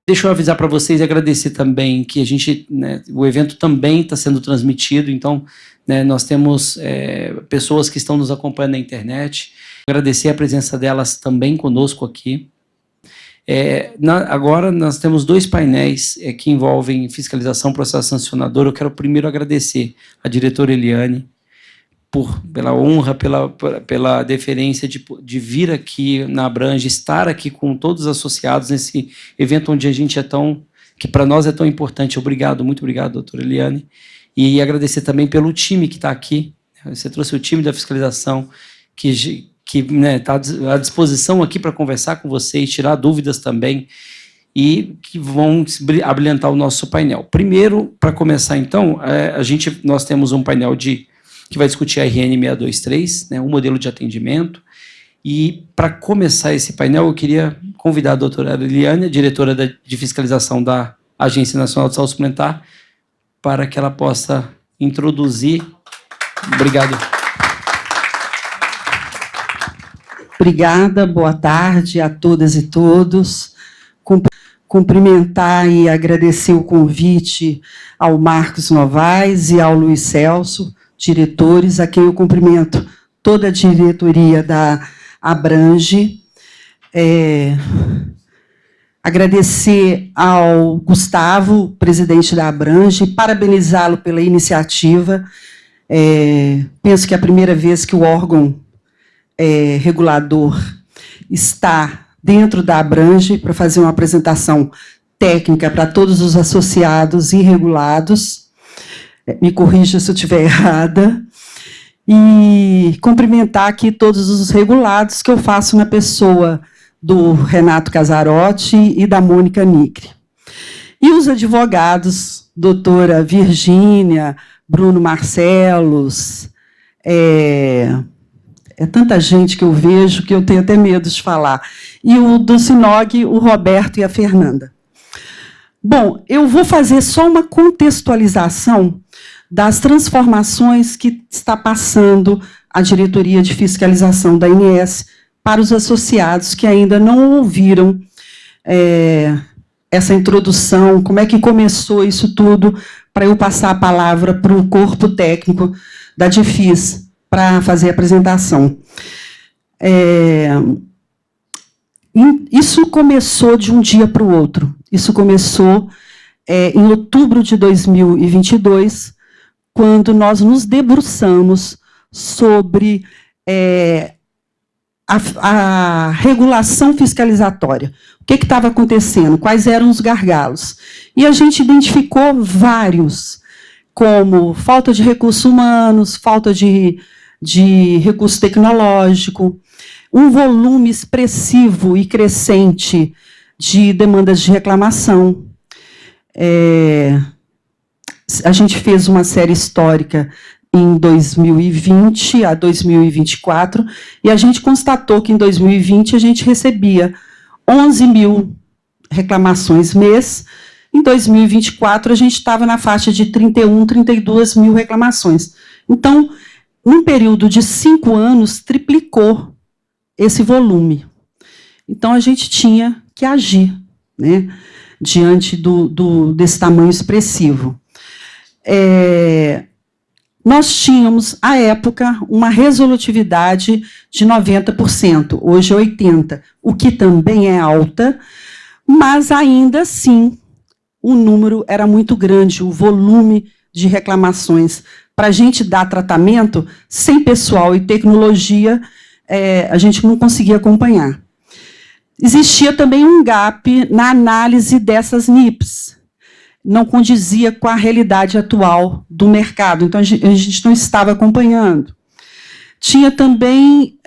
Deixa eu avisar para vocês e agradecer também que a gente, né, o evento também está sendo transmitido, então, né, nós temos pessoas que estão nos acompanhando na internet. Agradecer a presença delas também conosco aqui. Agora nós temos 2 painéis que envolvem fiscalização, processo sancionador. Eu quero primeiro agradecer a diretora Eliane pela honra, pela deferência de vir aqui na Abrange, estar aqui com todos os associados nesse evento onde a gente que para nós é tão importante. Obrigado, muito obrigado, doutora Eliane. E agradecer também pelo time que está aqui. Você trouxe o time da fiscalização, que está à disposição aqui para conversar com vocês, tirar dúvidas também, e que vão abrilhantar o nosso painel. Primeiro, para começar, então, nós temos um painel que vai discutir a RN 623, né, um modelo de atendimento. E, para começar esse painel, eu queria convidar a doutora Eliane, diretora de fiscalização da Agência Nacional de Saúde Suplementar, para que ela possa introduzir. Obrigado. Obrigada, boa tarde a todas e todos. Cumprimentar e agradecer o convite ao Marcos Novaes e ao Luiz Celso, diretores, a quem eu cumprimento toda a diretoria da Abrange. Agradecer ao Gustavo, presidente da Abrange, parabenizá-lo pela iniciativa. Penso que é a primeira vez que o órgão regulador está dentro da Abrange para fazer uma apresentação técnica para todos os associados e regulados. Me corrija se eu estiver errada. E cumprimentar aqui todos os regulados que eu faço na pessoa do Renato Casarotti e da Mônica Nigri. E os advogados, doutora Virgínia, Bruno Marcelos, tanta gente que eu vejo que eu tenho até medo de falar. E o do Sinog, o Roberto e a Fernanda. Bom, eu vou fazer só uma contextualização das transformações que está passando a diretoria de fiscalização da ANS para os associados que ainda não ouviram essa introdução, como é que começou isso tudo, para eu passar a palavra para o corpo técnico da DIFIS, para fazer a apresentação. Isso começou de um dia para o outro. Isso começou em outubro de 2022, quando nós nos debruçamos sobre a regulação fiscalizatória. O que estava acontecendo? Quais eram os gargalos? E a gente identificou vários, como falta de recursos humanos, falta de recurso tecnológico, um volume expressivo e crescente de demandas de reclamação. A gente fez uma série histórica em 2020 a 2024, e a gente constatou que em 2020 a gente recebia 11 mil reclamações mês. Em 2024 a gente estava na faixa de 31, 32 mil reclamações. Então, num período de 5 anos, triplicou esse volume. Então, a gente tinha que agir, né, diante desse tamanho expressivo. Nós tínhamos, à época, uma resolutividade de 90%, hoje é 80%, o que também é alta, mas, ainda assim, o número era muito grande, o volume de reclamações. Para a gente dar tratamento, sem pessoal e tecnologia, a gente não conseguia acompanhar. Existia também um gap na análise dessas NIPs. Não condizia com a realidade atual do mercado, então a gente não estava acompanhando. Tinha também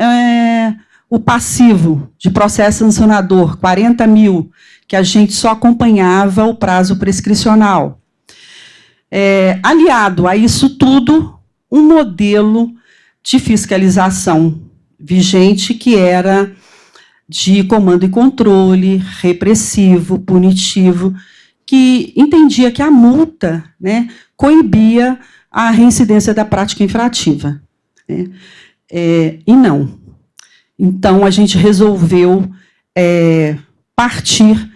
o passivo de processo sancionador, 40 mil, que a gente só acompanhava o prazo prescricional. Aliado a isso tudo, um modelo de fiscalização vigente que era de comando e controle, repressivo, punitivo, que entendia que a multa, né, coibia a reincidência da prática infrativa, né? E não. Então, a gente resolveu partir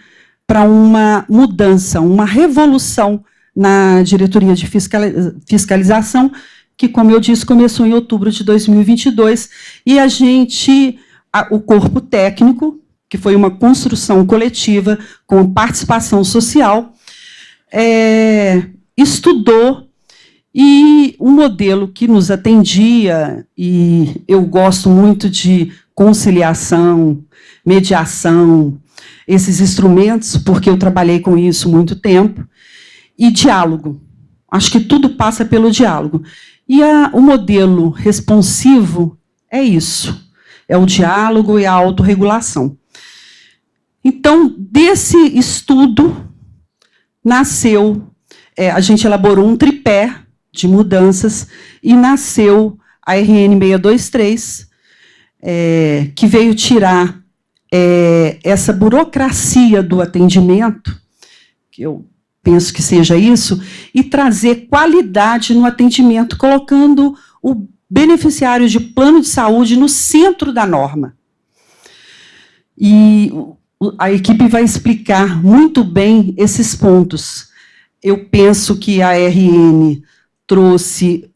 para uma mudança, uma revolução na diretoria de fiscalização, que, como eu disse, começou em outubro de 2022, e o corpo técnico, que foi uma construção coletiva com participação social, estudou, e um modelo que nos atendia, e eu gosto muito de conciliação, mediação, esses instrumentos, porque eu trabalhei com isso muito tempo, e diálogo. Acho que tudo passa pelo diálogo. E o modelo responsivo é isso, é o diálogo e a autorregulação. Então, desse estudo, nasceu, a gente elaborou um tripé de mudanças, e nasceu a RN 623, que veio tirar essa burocracia do atendimento, que eu penso que seja isso, e trazer qualidade no atendimento, colocando o beneficiário de plano de saúde no centro da norma. E a equipe vai explicar muito bem esses pontos. Eu penso que a RN trouxe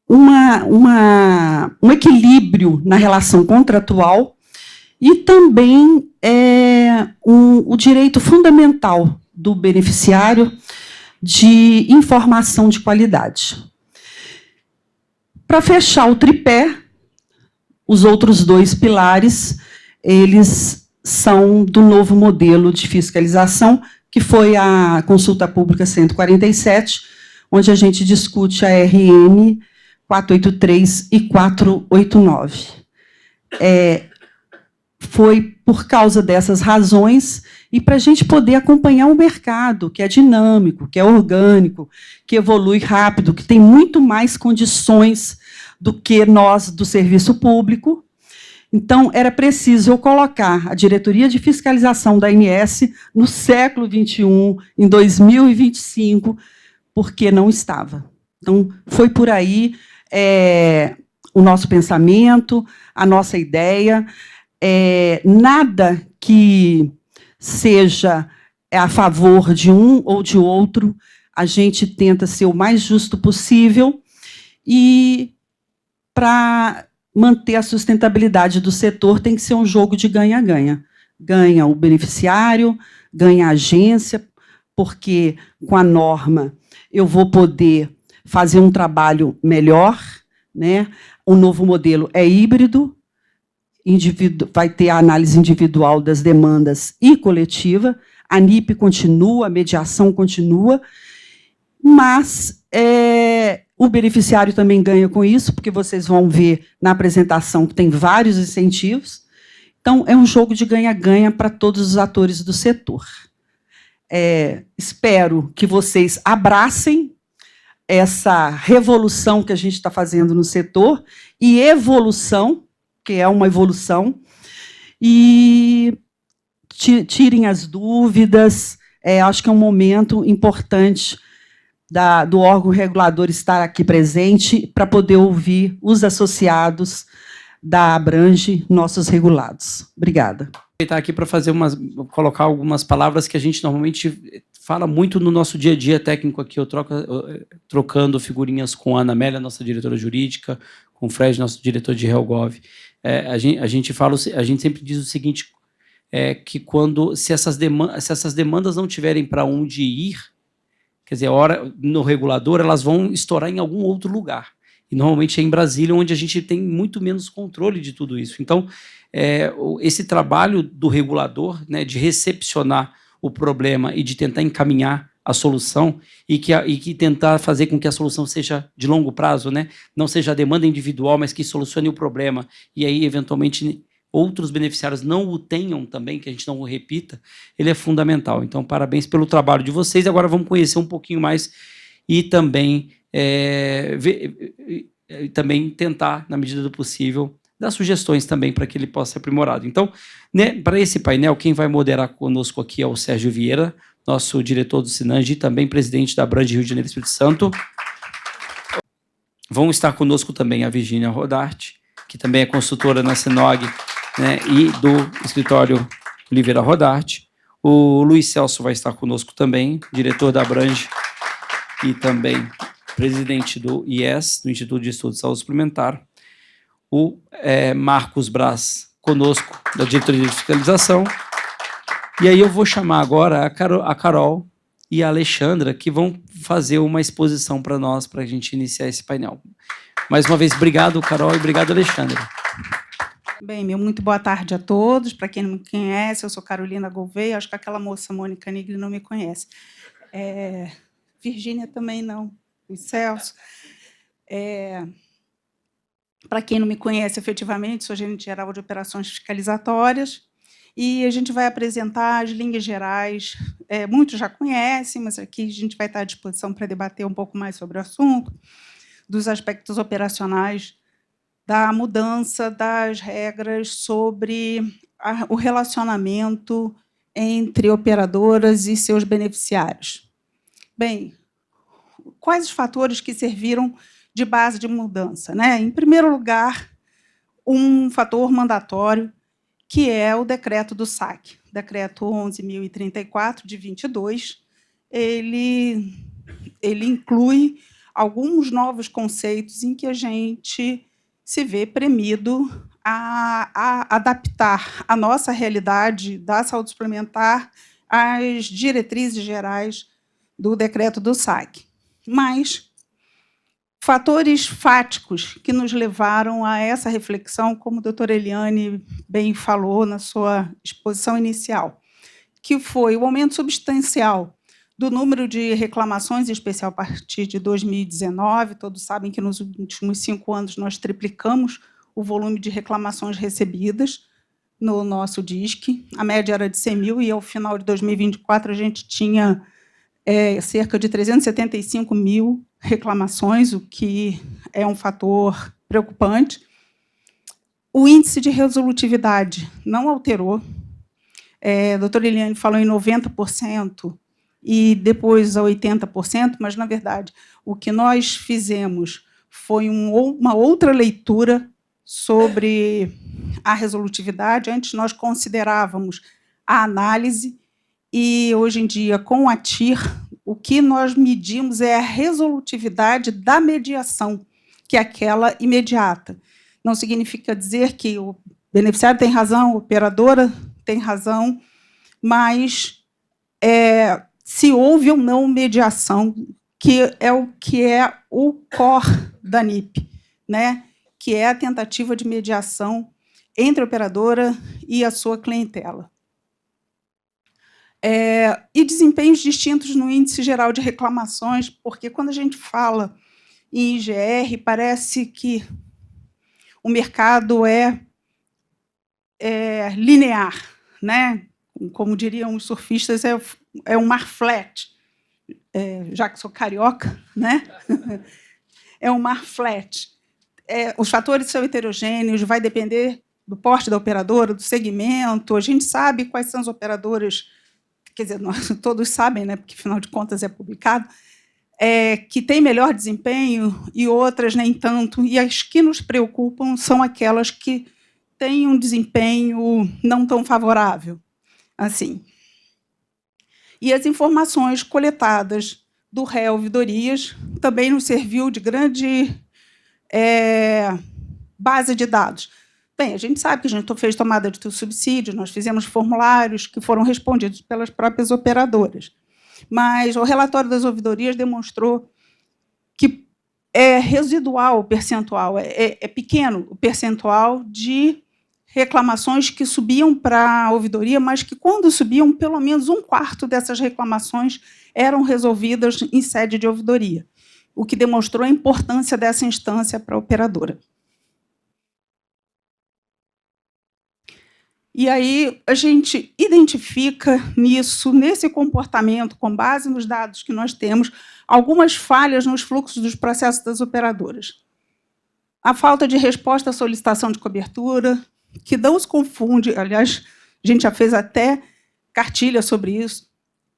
um equilíbrio na relação contratual e também o direito fundamental do beneficiário de informação de qualidade. Para fechar o tripé, os outros dois pilares, eles são do novo modelo de fiscalização, que foi a consulta pública 147, onde a gente discute a RN 483 e 489. Foi por causa dessas razões e para a gente poder acompanhar o mercado, que é dinâmico, que é orgânico, que evolui rápido, que tem muito mais condições do que nós do serviço público. Então, era preciso eu colocar a diretoria de fiscalização da ANS no século XXI, em 2025, porque não estava. Então, foi por aí o nosso pensamento, a nossa ideia. Nada que seja a favor de um ou de outro, a gente tenta ser o mais justo possível e, para manter a sustentabilidade do setor, tem que ser um jogo de ganha-ganha. Ganha o beneficiário, ganha a agência, porque com a norma eu vou poder fazer um trabalho melhor, né? O novo modelo é híbrido, vai ter a análise individual das demandas e coletiva, a NIP continua, a mediação continua, mas o beneficiário também ganha com isso, porque vocês vão ver na apresentação que tem vários incentivos. Então, é um jogo de ganha-ganha para todos os atores do setor. Espero que vocês abracem essa revolução que a gente está fazendo no setor, e evolução, que é uma evolução, e tirem as dúvidas. Acho que é um momento importante do órgão regulador estar aqui presente para poder ouvir os associados da Abrange, nossos regulados. Obrigada. Vou aproveitar aqui para colocar algumas palavras que a gente normalmente fala muito no nosso dia a dia técnico aqui, trocando figurinhas com a Ana Amélia, nossa diretora jurídica, com o Fred, nosso diretor de Relgov. A gente sempre diz o seguinte, que se essas demandas não tiverem para onde ir, quer dizer, no regulador, elas vão estourar em algum outro lugar. E normalmente é em Brasília, onde a gente tem muito menos controle de tudo isso. Então, esse trabalho do regulador, né, de recepcionar o problema e de tentar encaminhar a solução e que tentar fazer com que a solução seja de longo prazo, né, não seja a demanda individual, mas que solucione o problema. E aí, eventualmente, outros beneficiários não o tenham também, que a gente não o repita, ele é fundamental. Então, parabéns pelo trabalho de vocês. Agora vamos conhecer um pouquinho mais e também, também tentar, na medida do possível, dar sugestões também para que ele possa ser aprimorado. Então, né, para esse painel, quem vai moderar conosco aqui é o Sérgio Vieira, nosso diretor do Sinange e também presidente da Abrange Rio de Janeiro e Espírito Santo. Vão estar conosco também a Virgínia Rodarte, que também é consultora na Sinog né, e do escritório Oliveira Rodarte. O Luiz Celso vai estar conosco também, diretor da Abrange e também presidente do IES, do Instituto de Estudos de Saúde Suplementar. O Marcos Braz conosco, da diretoria de fiscalização. E aí eu vou chamar agora a Carol e a Alexandra, que vão fazer uma exposição para nós, para a gente iniciar esse painel. Mais uma vez, obrigado, Carol, e obrigado, Alexandra. Bem, muito boa tarde a todos. Para quem não me conhece, eu sou Carolina Gouveia, acho que aquela moça Mônica Nigri não me conhece. Virgínia também não, o Celso. Para quem não me conhece, efetivamente, sou gerente geral de operações fiscalizatórias, e a gente vai apresentar as linhas gerais. Muitos já conhecem, mas aqui a gente vai estar à disposição para debater um pouco mais sobre o assunto, dos aspectos operacionais da mudança das regras sobre o relacionamento entre operadoras e seus beneficiários. Bem, quais os fatores que serviram de base de mudança, né? Em primeiro lugar, um fator mandatório, que é o decreto do SAC, decreto 11.034, de 22. Ele inclui alguns novos conceitos em que a gente se vê premido a adaptar a nossa realidade da saúde suplementar às diretrizes gerais do decreto do SAC. Mas fatores fáticos que nos levaram a essa reflexão, como a doutora Eliane bem falou na sua exposição inicial, que foi o aumento substancial do número de reclamações, em especial a partir de 2019. Todos sabem que nos últimos 5 anos nós triplicamos o volume de reclamações recebidas no nosso DISC. A média era de 100 mil, e, ao final de 2024, a gente tinha cerca de 375 mil reclamações, o que é um fator preocupante. O índice de resolutividade não alterou. A doutora Eliane falou em 90%, e depois a 80%, mas, na verdade, o que nós fizemos foi uma outra leitura sobre a resolutividade. Antes, nós considerávamos a análise, e, hoje em dia, com a TIR, o que nós medimos é a resolutividade da mediação, que é aquela imediata. Não significa dizer que o beneficiário tem razão, a operadora tem razão, mas se houve ou não mediação, que é o core da NIP, né? Que é a tentativa de mediação entre a operadora e a sua clientela. E desempenhos distintos no índice geral de reclamações, porque, quando a gente fala em IGR, parece que o mercado é linear, né? Como diriam os surfistas, é um mar flat. Já que sou carioca, né? É um mar flat. Os fatores são heterogêneos, vai depender do porte da operadora, do segmento. A gente sabe quais são as operadoras, quer dizer, nós todos sabem, né, porque, afinal de contas, é publicado, que têm melhor desempenho e outras nem tanto. E as que nos preocupam são aquelas que têm um desempenho não tão favorável. Assim. E as informações coletadas do réu Ouvidorias também nos serviu de grande base de dados. Bem, a gente sabe que a gente fez tomada de subsídio, nós fizemos formulários que foram respondidos pelas próprias operadoras. Mas o relatório das ouvidorias demonstrou que é residual o percentual, é pequeno o percentual de reclamações que subiam para a ouvidoria, mas que, quando subiam, pelo menos 1/4 dessas reclamações eram resolvidas em sede de ouvidoria, o que demonstrou a importância dessa instância para a operadora. E aí a gente identifica nesse comportamento, com base nos dados que nós temos, algumas falhas nos fluxos dos processos das operadoras. A falta de resposta à solicitação de cobertura, que não se confunde, aliás, a gente já fez até cartilha sobre isso.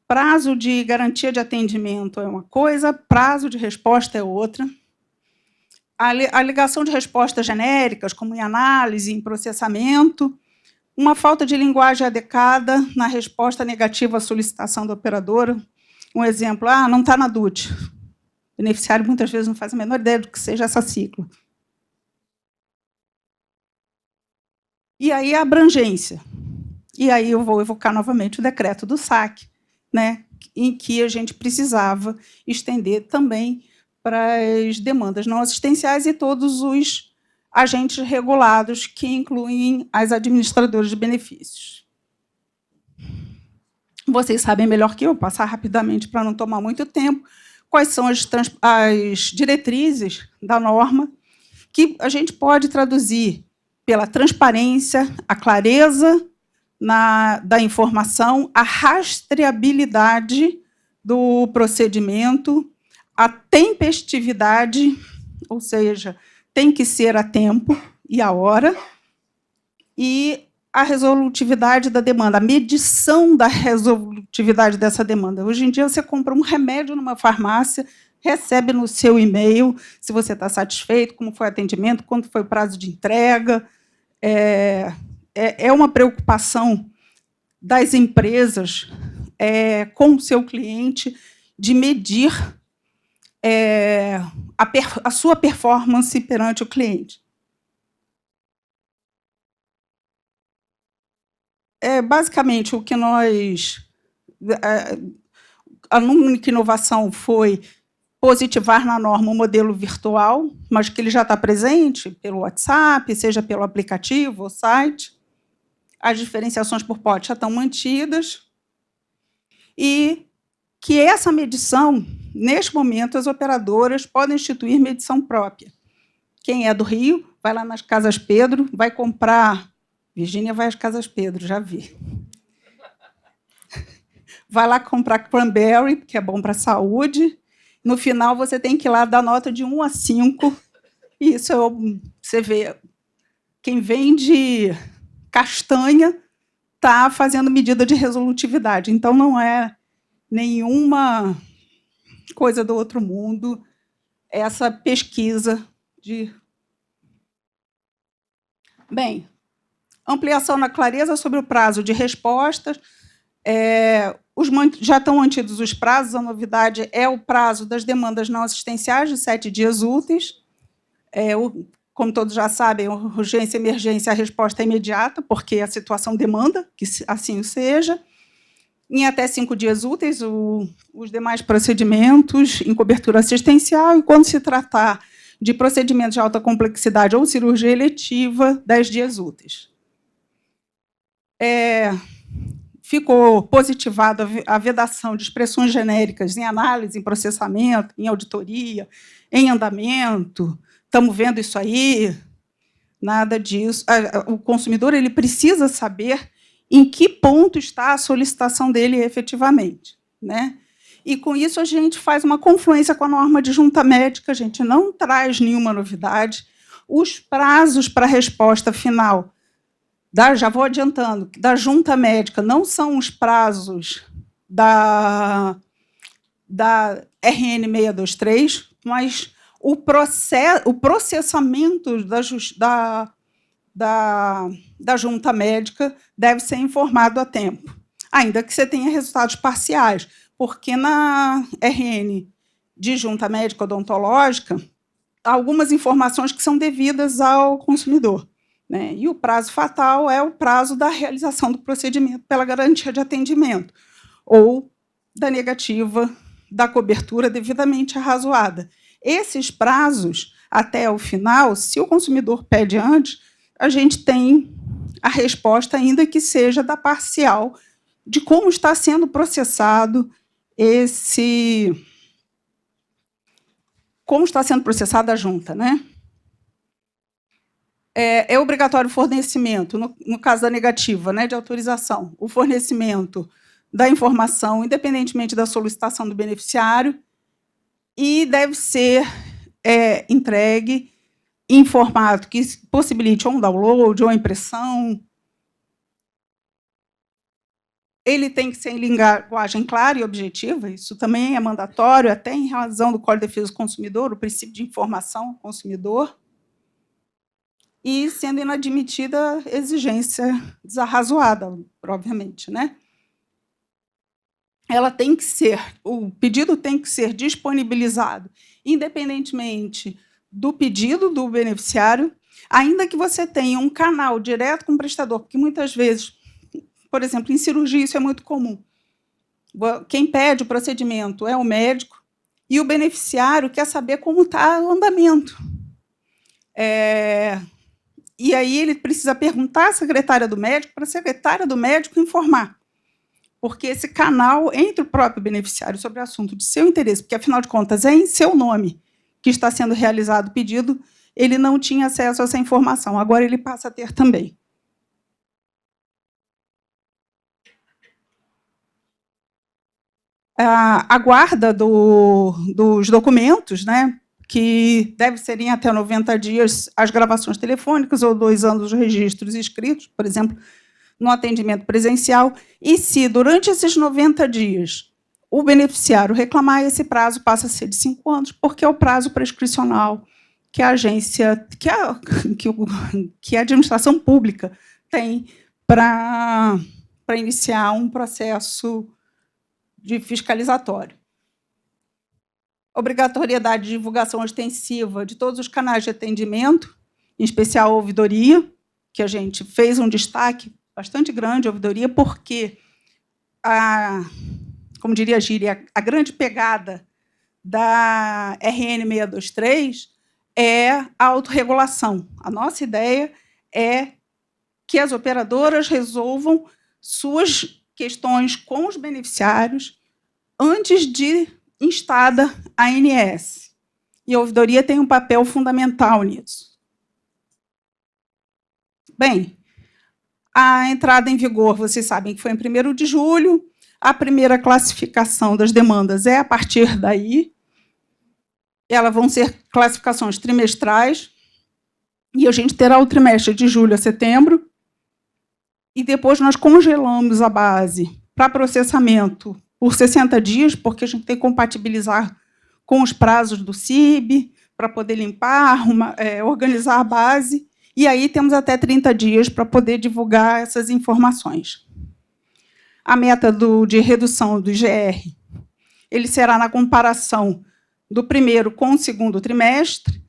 Prazo de garantia de atendimento é uma coisa, prazo de resposta é outra. A alegação de respostas genéricas, como em análise, em processamento, Uma falta de linguagem adequada na resposta negativa à solicitação da operadora. Um exemplo, não está na DUT. O beneficiário, muitas vezes, não faz a menor ideia do que seja essa sigla. E aí, a abrangência. E aí eu vou evocar novamente o decreto do SAC, né, em que a gente precisava estender também para as demandas não assistenciais e todos os agentes regulados, que incluem as administradoras de benefícios. Vocês sabem melhor que eu, passar rapidamente para não tomar muito tempo, quais são as diretrizes da norma, que a gente pode traduzir pela transparência, a clareza da informação, a rastreabilidade do procedimento, a tempestividade, ou seja, tem que ser a tempo e a hora, e a resolutividade da demanda, a medição da resolutividade dessa demanda. Hoje em dia, você compra um remédio numa farmácia, recebe no seu e-mail se você está satisfeito, como foi o atendimento, quanto foi o prazo de entrega. É uma preocupação das empresas com o seu cliente de medir a sua performance perante o cliente. Basicamente, o que a única inovação foi positivar na norma um modelo virtual, mas que ele já está presente pelo WhatsApp, seja pelo aplicativo ou site. As diferenciações por pote já estão mantidas. E que essa medição, neste momento, as operadoras podem instituir medição própria. Quem é do Rio, vai lá nas Casas Pedro, vai comprar... Virgínia vai às Casas Pedro, já vi. Vai lá comprar cranberry, que é bom para a saúde. No final, você tem que ir lá dar nota de 1 a 5. E isso você vê. Quem vende castanha está fazendo medida de resolutividade. Então, não é nenhuma coisa do outro mundo essa pesquisa de... Bem, ampliação na clareza sobre o prazo de respostas. Já estão mantidos os prazos, a novidade é o prazo das demandas não assistenciais, de 7 dias úteis. Como todos já sabem, urgência e emergência, a resposta é imediata, porque a situação demanda que assim seja. Em até 5 dias úteis, os demais procedimentos em cobertura assistencial, e quando se tratar de procedimentos de alta complexidade ou cirurgia eletiva, 10 dias úteis. Ficou positivada a vedação de expressões genéricas em análise, em processamento, em auditoria, em andamento. Estamos vendo isso aí, nada disso. O consumidor ele precisa saber em que ponto está a solicitação dele efetivamente, né? E, com isso, a gente faz uma confluência com a norma de junta médica, a gente não traz nenhuma novidade. Os prazos para a resposta final, já vou adiantando, da junta médica não são os prazos da RN 623, mas o processamento da junta médica deve ser informado a tempo, ainda que você tenha resultados parciais, porque na RN de junta médica odontológica, há algumas informações que são devidas ao consumidor, né? E o prazo fatal é o prazo da realização do procedimento pela garantia de atendimento ou da negativa da cobertura devidamente arrazoada. Esses prazos, até o final, se o consumidor pede antes, a gente tem a resposta, ainda que seja da parcial, de como está sendo processado como está sendo processada a junta, né? É obrigatório o fornecimento, no caso da negativa, né, de autorização, o fornecimento da informação, independentemente da solicitação do beneficiário, e deve ser entregue em formato que possibilite ou um download ou impressão. Ele tem que ser em linguagem clara e objetiva, isso também é mandatório, até em razão do Código de Defesa do Consumidor, o princípio de informação ao consumidor. e sendo inadmitida exigência desarrazoada, obviamente, né? O pedido tem que ser disponibilizado independentemente do pedido do beneficiário, ainda que você tenha um canal direto com o prestador, porque muitas vezes, por exemplo, em cirurgia isso é muito comum. Quem pede o procedimento é o médico e o beneficiário quer saber como está o andamento. E aí ele precisa perguntar à secretária do médico, para a secretária do médico informar. Porque esse canal entre o próprio beneficiário sobre o assunto de seu interesse, porque, afinal de contas, é em seu nome que está sendo realizado o pedido, ele não tinha acesso a essa informação. Agora ele passa a ter também. A guarda dos documentos, né, que deve ser em até 90 dias as gravações telefônicas ou 2 anos os registros escritos, por exemplo, no atendimento presencial, e se, durante esses 90 dias, o beneficiário reclamar, esse prazo passa a ser de 5 anos, porque é o prazo prescricional que a agência, que a administração pública tem para iniciar um processo de fiscalizatório. Obrigatoriedade de divulgação ostensiva de todos os canais de atendimento, em especial a ouvidoria, que a gente fez um destaque bastante grande, a ouvidoria, porque, como diria a Gíria, a grande pegada da RN 623 é a autorregulação. A nossa ideia é que as operadoras resolvam suas questões com os beneficiários antes de instada a ANS. E a ouvidoria tem um papel fundamental nisso. Bem, a entrada em vigor, vocês sabem que foi em 1º de julho, a primeira classificação das demandas é a partir daí, elas vão ser classificações trimestrais, e a gente terá o trimestre de julho a setembro, e depois nós congelamos a base para processamento por 60 dias, porque a gente tem que compatibilizar com os prazos do CIB, para poder limpar, organizar a base, e aí temos até 30 dias para poder divulgar essas informações. A meta de redução do IGR ele será na comparação do 1º com o 2º trimestre,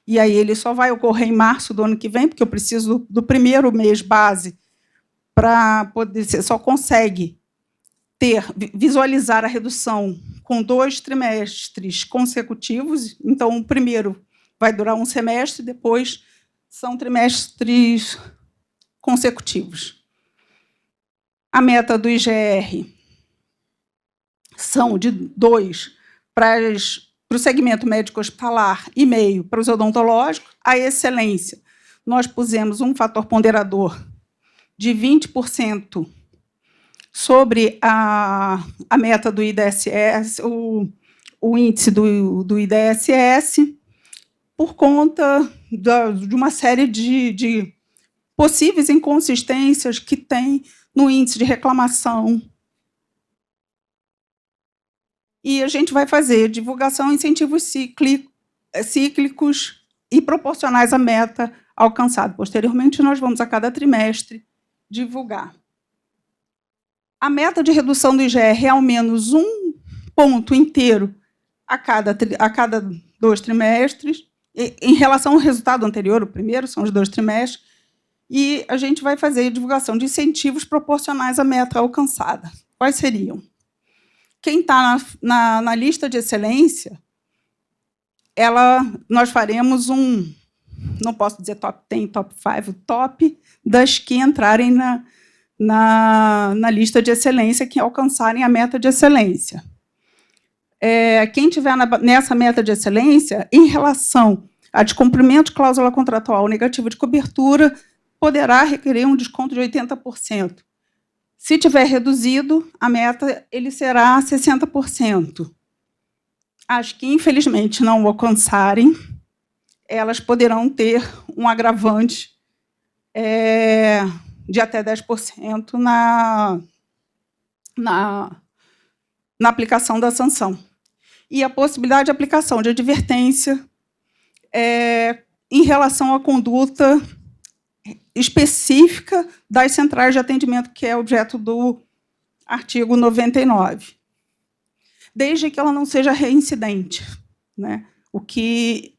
e aí ele só vai ocorrer em março do ano que vem, porque eu preciso do 1º mês base para poder ser, só consegue visualizar a redução com 2 trimestres consecutivos. Então, o 1º vai durar um semestre, depois são trimestres consecutivos. A meta do IGR são de 2 para o segmento médico-hospitalar e meio para os odontológicos. A excelência, nós pusemos um fator ponderador de 20% sobre a meta do IDSS, o índice do IDSS, por conta de uma série de possíveis inconsistências que tem no índice de reclamação. E a gente vai fazer divulgação, incentivos cíclicos e proporcionais à meta alcançada. Posteriormente, nós vamos, a cada trimestre, divulgar. A meta de redução do IGR é ao menos 1 ponto inteiro a cada 2 trimestres, em relação ao resultado anterior, o primeiro são os 2 trimestres, e a gente vai fazer divulgação de incentivos proporcionais à meta alcançada. Quais seriam? Quem está na lista de excelência, nós faremos não posso dizer top 10, top 5, top das que entrarem na lista de excelência, que alcançarem a meta de excelência. Quem estiver nessa meta de excelência, em relação a descumprimento de cláusula contratual negativa de cobertura, poderá requerer um desconto de 80%. Se tiver reduzido a meta, ele será 60%. As que, infelizmente, não alcançarem, elas poderão ter um agravante de até 10% na aplicação da sanção. E a possibilidade de aplicação de advertência em relação à conduta específica das centrais de atendimento, que é objeto do artigo 99, desde que ela não seja reincidente, né? O que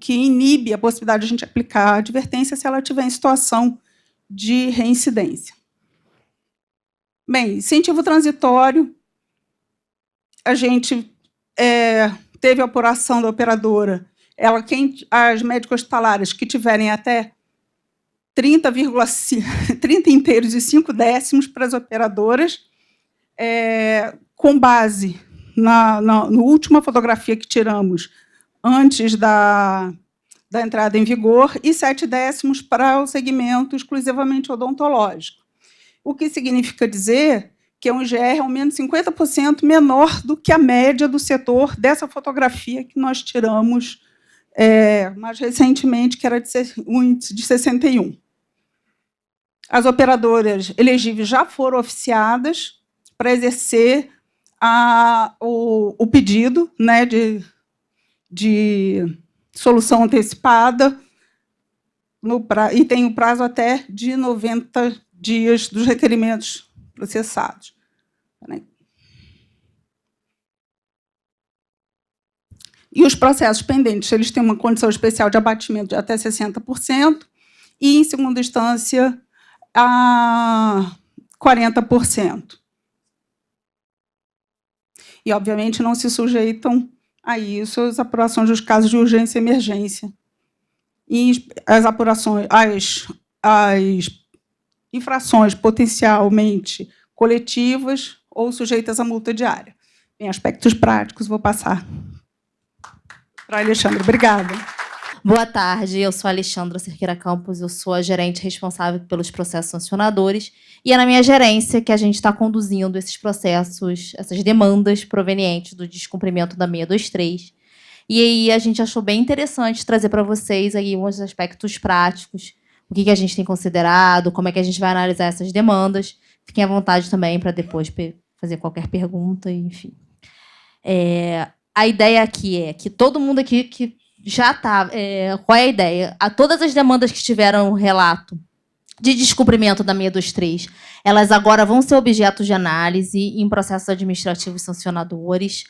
inibe a possibilidade de a gente aplicar a advertência se ela estiver em situação de reincidência. Bem, incentivo transitório, a gente teve a apuração da operadora, as médicas hospitalares que tiverem até 30 inteiros e 5 décimos para as operadoras, com base na última fotografia que tiramos antes da entrada em vigor, e 7 décimos para o segmento exclusivamente odontológico. O que significa dizer que é um IGR ao menos 50% menor do que a média do setor dessa fotografia que nós tiramos mais recentemente, que era um índice de 61. As operadoras elegíveis já foram oficiadas para exercer o pedido, né, de solução antecipada, e tem o prazo até de 90 dias dos requerimentos processados. E os processos pendentes, eles têm uma condição especial de abatimento de até 60%, e, em segunda instância, a 40%. E, obviamente, não se sujeitam a isso as apurações dos casos de urgência e emergência. E as apurações, as infrações potencialmente coletivas ou sujeitas à multa diária. Em aspectos práticos, vou passar para a Alexandra. Obrigada. Boa tarde, eu sou a Alexandra Cerqueira Campos, eu sou a gerente responsável pelos processos sancionadores, e é na minha gerência que a gente está conduzindo esses processos, essas demandas provenientes do descumprimento da 623. E aí a gente achou bem interessante trazer para vocês aí uns aspectos práticos, o que a gente tem considerado, como é que a gente vai analisar essas demandas. Fiquem à vontade também para depois fazer qualquer pergunta, enfim. A ideia aqui é que todo mundo aqui que já está... qual é a ideia? Todas as demandas que tiveram relato de descumprimento da 623, elas agora vão ser objeto de análise em processos administrativos sancionadores.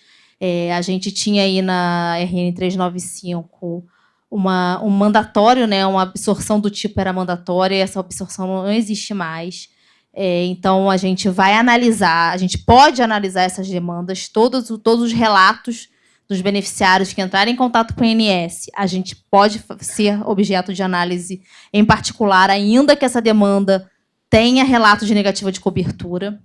A gente tinha aí na RN 395 um mandatório, né, uma absorção do tipo era mandatória, e essa absorção não existe mais. Então, a gente vai analisar, a gente pode analisar essas demandas, todos os relatos dos beneficiários que entrarem em contato com a INS, a gente pode ser objeto de análise em particular, ainda que essa demanda tenha relato de negativa de cobertura.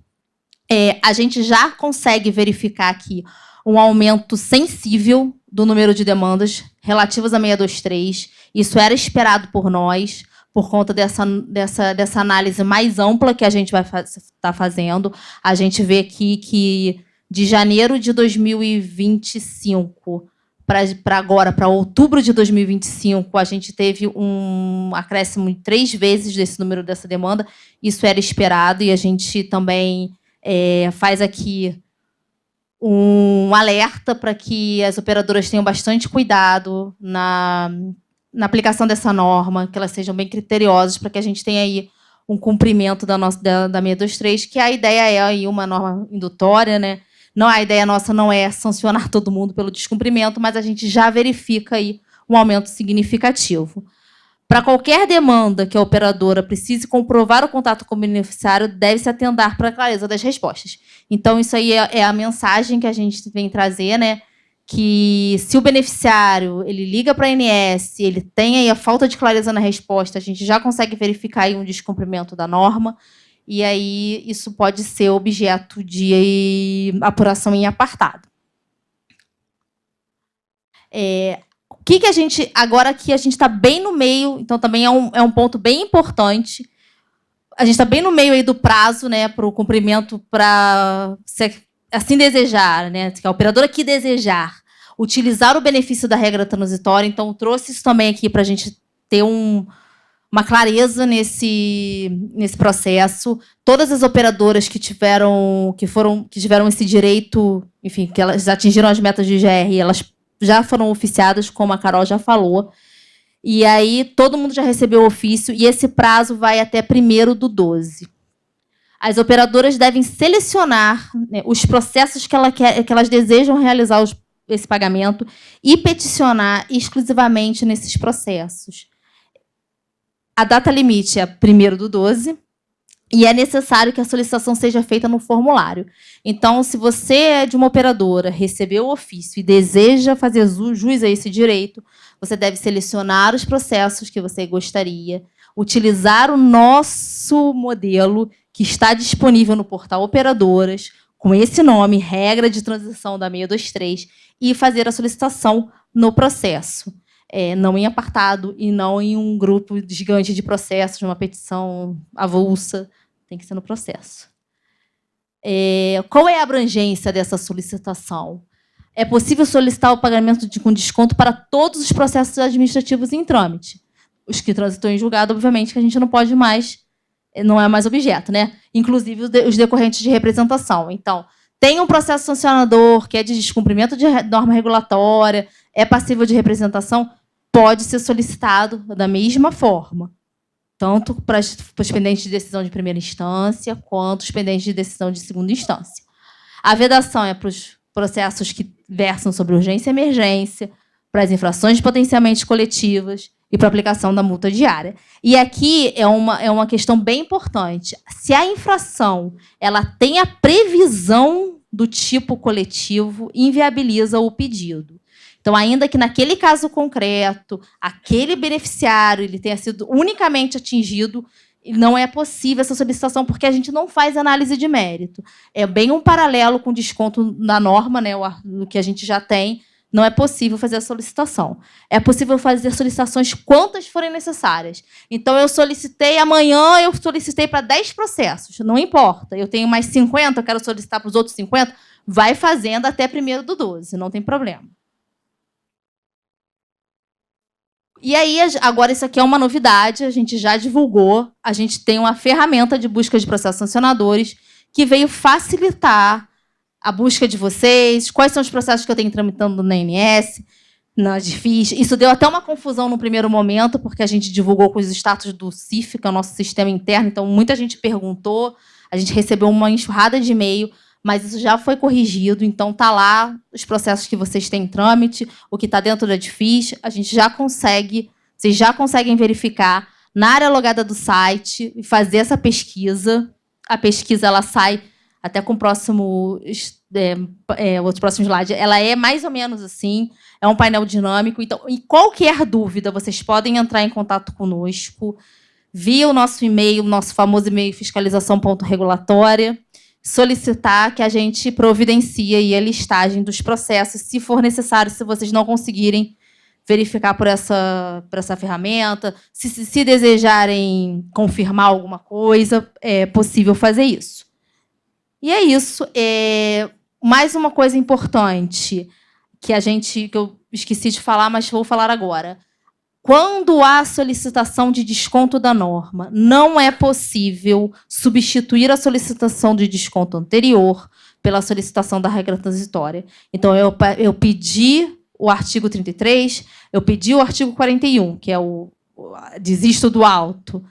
A gente já consegue verificar aqui um aumento sensível do número de demandas relativas à 623. Isso era esperado por nós, por conta dessa análise mais ampla que a gente vai estar fazendo. A gente vê aqui que, de janeiro de 2025 para agora, para outubro de 2025, a gente teve um acréscimo de 3 vezes desse número dessa demanda. Isso era esperado, e a gente também faz aqui um alerta para que as operadoras tenham bastante cuidado na aplicação dessa norma, que elas sejam bem criteriosas, para que a gente tenha aí um cumprimento da 623, que a ideia é aí uma norma indutória, né? Não, a ideia nossa não é sancionar todo mundo pelo descumprimento, mas a gente já verifica aí um aumento significativo. Para qualquer demanda que a operadora precise comprovar o contato com o beneficiário, deve-se atentar para a clareza das respostas. Então, isso aí é a mensagem que a gente vem trazer, né? Que se o beneficiário ele liga para a ANS, ele tem aí a falta de clareza na resposta, a gente já consegue verificar aí um descumprimento da norma, e aí isso pode ser objeto de apuração em apartado. O que a gente... Agora que a gente está bem no meio, então também é um ponto bem importante, a gente está bem no meio aí do prazo, né, para o cumprimento, para assim desejar, né, que a operadora que desejar utilizar o benefício da regra transitória. Então, trouxe isso também aqui para a gente ter uma clareza nesse processo. Todas as operadoras que tiveram esse direito, enfim, que elas atingiram as metas de IGR, elas já foram oficiadas, como a Carol já falou. E aí todo mundo já recebeu o ofício e esse prazo vai até 1º/12. As operadoras devem selecionar, né, os processos que elas desejam realizar esse pagamento e peticionar exclusivamente nesses processos. A data limite é 1º/12 e é necessário que a solicitação seja feita no formulário. Então, se você é de uma operadora, recebeu o ofício e deseja fazer jus a esse direito, você deve selecionar os processos que você gostaria, utilizar o nosso modelo que está disponível no portal Operadoras, com esse nome, regra de transição da 623, e fazer a solicitação no processo. Não em apartado e não em um grupo gigante de processos, uma petição avulsa, tem que ser no processo. Qual é a abrangência dessa solicitação? É possível solicitar o pagamento com desconto para todos os processos administrativos em trâmite. Os que transitam em julgado, obviamente, que a gente não pode mais, não é mais objeto, né? Inclusive os decorrentes de representação. Então, tem um processo sancionador que é de descumprimento de norma regulatória, é passível de representação, pode ser solicitado da mesma forma, tanto para os pendentes de decisão de primeira instância, quanto os pendentes de decisão de segunda instância. A vedação é para os processos que versam sobre urgência e emergência, para as infrações potencialmente coletivas e para a aplicação da multa diária. E aqui é uma questão bem importante. Se a infração ela tem a previsão do tipo coletivo, inviabiliza o pedido. Então, ainda que naquele caso concreto, aquele beneficiário ele tenha sido unicamente atingido, não é possível essa solicitação, porque a gente não faz análise de mérito. É bem um paralelo com o desconto na norma, né, do que a gente já tem, não é possível fazer a solicitação. É possível fazer solicitações quantas forem necessárias. Então, eu solicitei amanhã, eu solicitei para 10 processos, não importa. Eu tenho mais 50, eu quero solicitar para os outros 50, vai fazendo até 1º/12, não tem problema. E aí, agora isso aqui é uma novidade, a gente já divulgou, a gente tem uma ferramenta de busca de processos sancionadores que veio facilitar a busca de vocês, quais são os processos que eu tenho tramitando na ANS, na DIFIS. Isso deu até uma confusão no primeiro momento, porque a gente divulgou com os status do CIF, que é o nosso sistema interno, então muita gente perguntou, a gente recebeu uma enxurrada de e-mail, mas isso já foi corrigido, então está lá os processos que vocês têm em trâmite, o que está dentro da DIFIS, a gente já consegue, vocês já conseguem verificar na área logada do site e fazer essa pesquisa. A pesquisa ela sai até com o próximo, outro próximo slide, ela é mais ou menos assim, é um painel dinâmico, então, em qualquer dúvida, vocês podem entrar em contato conosco via o nosso e-mail, nosso famoso e-mail fiscalização.regulatória, solicitar que a gente providencie aí a listagem dos processos, se for necessário, se vocês não conseguirem verificar por essa ferramenta, se desejarem confirmar alguma coisa, é possível fazer isso. E é isso. Mais uma coisa importante que eu esqueci de falar, mas vou falar agora. Quando há solicitação de desconto da norma, não é possível substituir a solicitação de desconto anterior pela solicitação da regra transitória. Então, eu pedi o artigo 33, eu pedi o artigo 41, que é o desisto do auto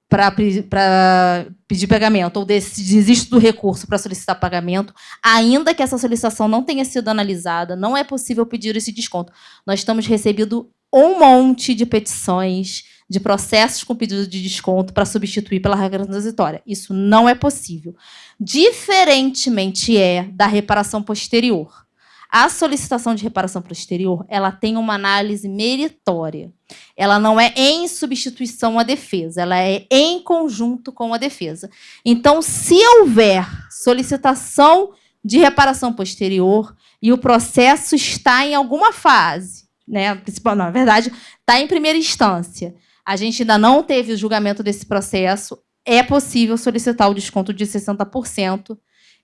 para pedir pagamento, ou desisto do recurso para solicitar pagamento, ainda que essa solicitação não tenha sido analisada, não é possível pedir esse desconto. Nós estamos recebendo um monte de petições, de processos com pedido de desconto para substituir pela regra transitória. Isso não é possível. Diferentemente da reparação posterior. A solicitação de reparação posterior, ela tem uma análise meritória. Ela não é em substituição à defesa, ela é em conjunto com a defesa. Então, se houver solicitação de reparação posterior e o processo está em alguma fase, né, na verdade, está em primeira instância, a gente ainda não teve o julgamento desse processo, é possível solicitar o desconto de 60%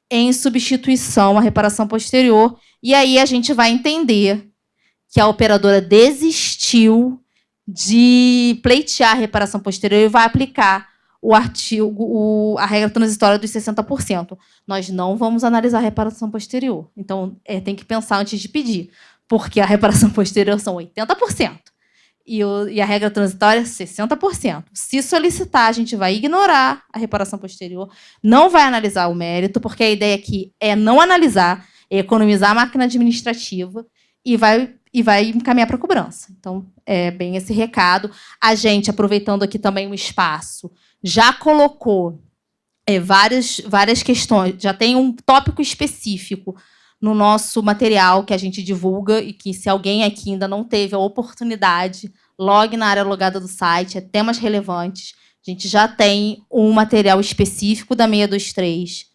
em substituição à reparação posterior, e aí a gente vai entender que a operadora desistiu de pleitear a reparação posterior e vai aplicar a regra transitória dos 60%. Nós não vamos analisar a reparação posterior. Então, tem que pensar antes de pedir, porque a reparação posterior são 80%. e a regra transitória é 60%. Se solicitar, a gente vai ignorar a reparação posterior, não vai analisar o mérito, porque a ideia aqui é não analisar, é economizar a máquina administrativa e vai encaminhar para a cobrança. Então, é bem esse recado. A gente, aproveitando aqui também o espaço, já colocou várias questões, já tem um tópico específico no nosso material que a gente divulga e que, se alguém aqui ainda não teve a oportunidade, logue na área logada do site, temas relevantes. A gente já tem um material específico da 623.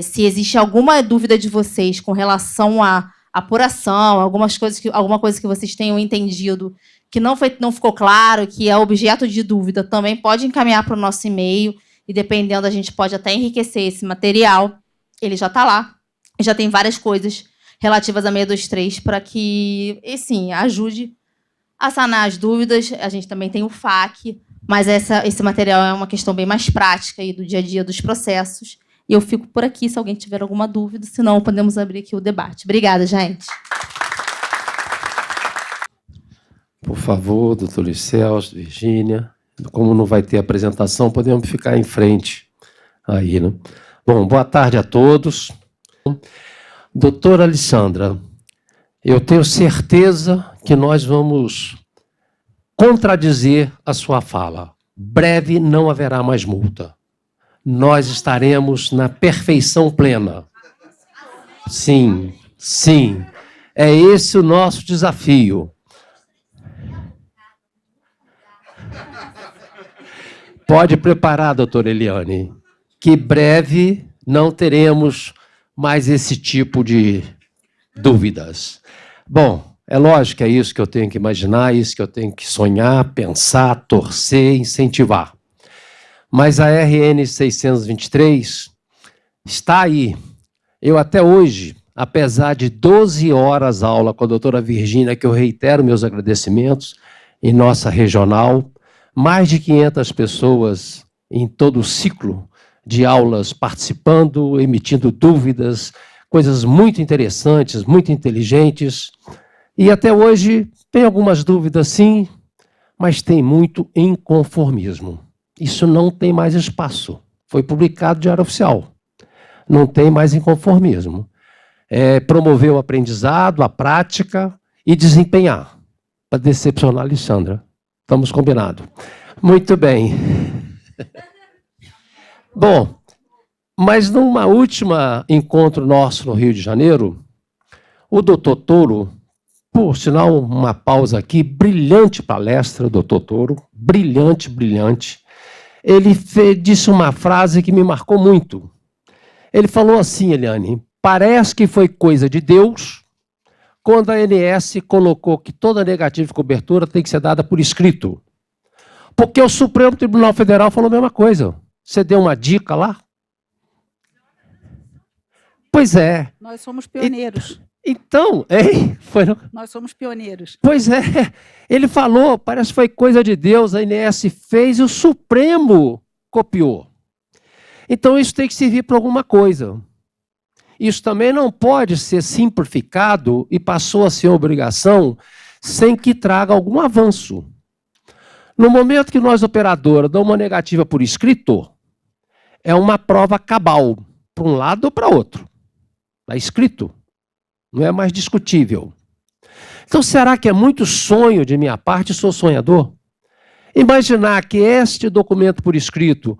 Se existe alguma dúvida de vocês com relação à apuração, alguma coisa que vocês tenham entendido que não ficou claro, que é objeto de dúvida, também pode encaminhar para o nosso e-mail, e, dependendo, a gente pode até enriquecer esse material. Ele já está lá. Já tem várias coisas relativas a 623 para que, sim, ajude a sanar as dúvidas. A gente também tem o FAQ, mas esse material é uma questão bem mais prática aí do dia a dia dos processos. E eu fico por aqui, se alguém tiver alguma dúvida, senão podemos abrir aqui o debate. Obrigada, gente. Por favor, doutor Luiz Celso, Virgínia. Como não vai ter apresentação, podemos ficar em frente aí, né? Bom, boa tarde a todos. Doutora Alessandra, eu tenho certeza que nós vamos contradizer a sua fala. Breve não haverá mais multa. Nós estaremos na perfeição plena. Sim, sim. É esse o nosso desafio. Pode preparar, doutora Eliane, que breve não teremos mais esse tipo de dúvidas. Bom, é lógico que é isso que eu tenho que imaginar, isso que eu tenho que sonhar, pensar, torcer, incentivar. Mas a RN 623 está aí. Eu até hoje, apesar de 12 horas aula com a doutora Virgínia, que eu reitero meus agradecimentos, em nossa regional, mais de 500 pessoas em todo o ciclo de aulas participando, emitindo dúvidas, coisas muito interessantes, muito inteligentes. E até hoje tem algumas dúvidas, sim, mas tem muito inconformismo. Isso não tem mais espaço. Foi publicado no Diário Oficial. Não tem mais inconformismo. Promover o aprendizado, a prática e desempenhar, para decepcionar a Alessandra. Estamos combinados. Muito bem. Bom, mas numa última encontro nosso no Rio de Janeiro, o doutor Toro, por sinal, uma pausa aqui, brilhante palestra, o doutor Toro, brilhante, brilhante. Ele disse uma frase que me marcou muito. Ele falou assim, Eliane, parece que foi coisa de Deus quando a ANS colocou que toda negativa de cobertura tem que ser dada por escrito. Porque o Supremo Tribunal Federal falou a mesma coisa. Você deu uma dica lá? Pois é. Nós somos pioneiros. Então, Nós somos pioneiros. Pois é. Ele falou, parece que foi coisa de Deus, a ANS fez e o Supremo copiou. Então, isso tem que servir para alguma coisa. Isso também não pode ser simplificado e passou a ser obrigação sem que traga algum avanço. No momento que nós, operadora, damos uma negativa por escrito, é uma prova cabal, para um lado ou para outro. Está escrito. Não é mais discutível. Então, será que é muito sonho de minha parte? Sou sonhador? Imaginar que este documento por escrito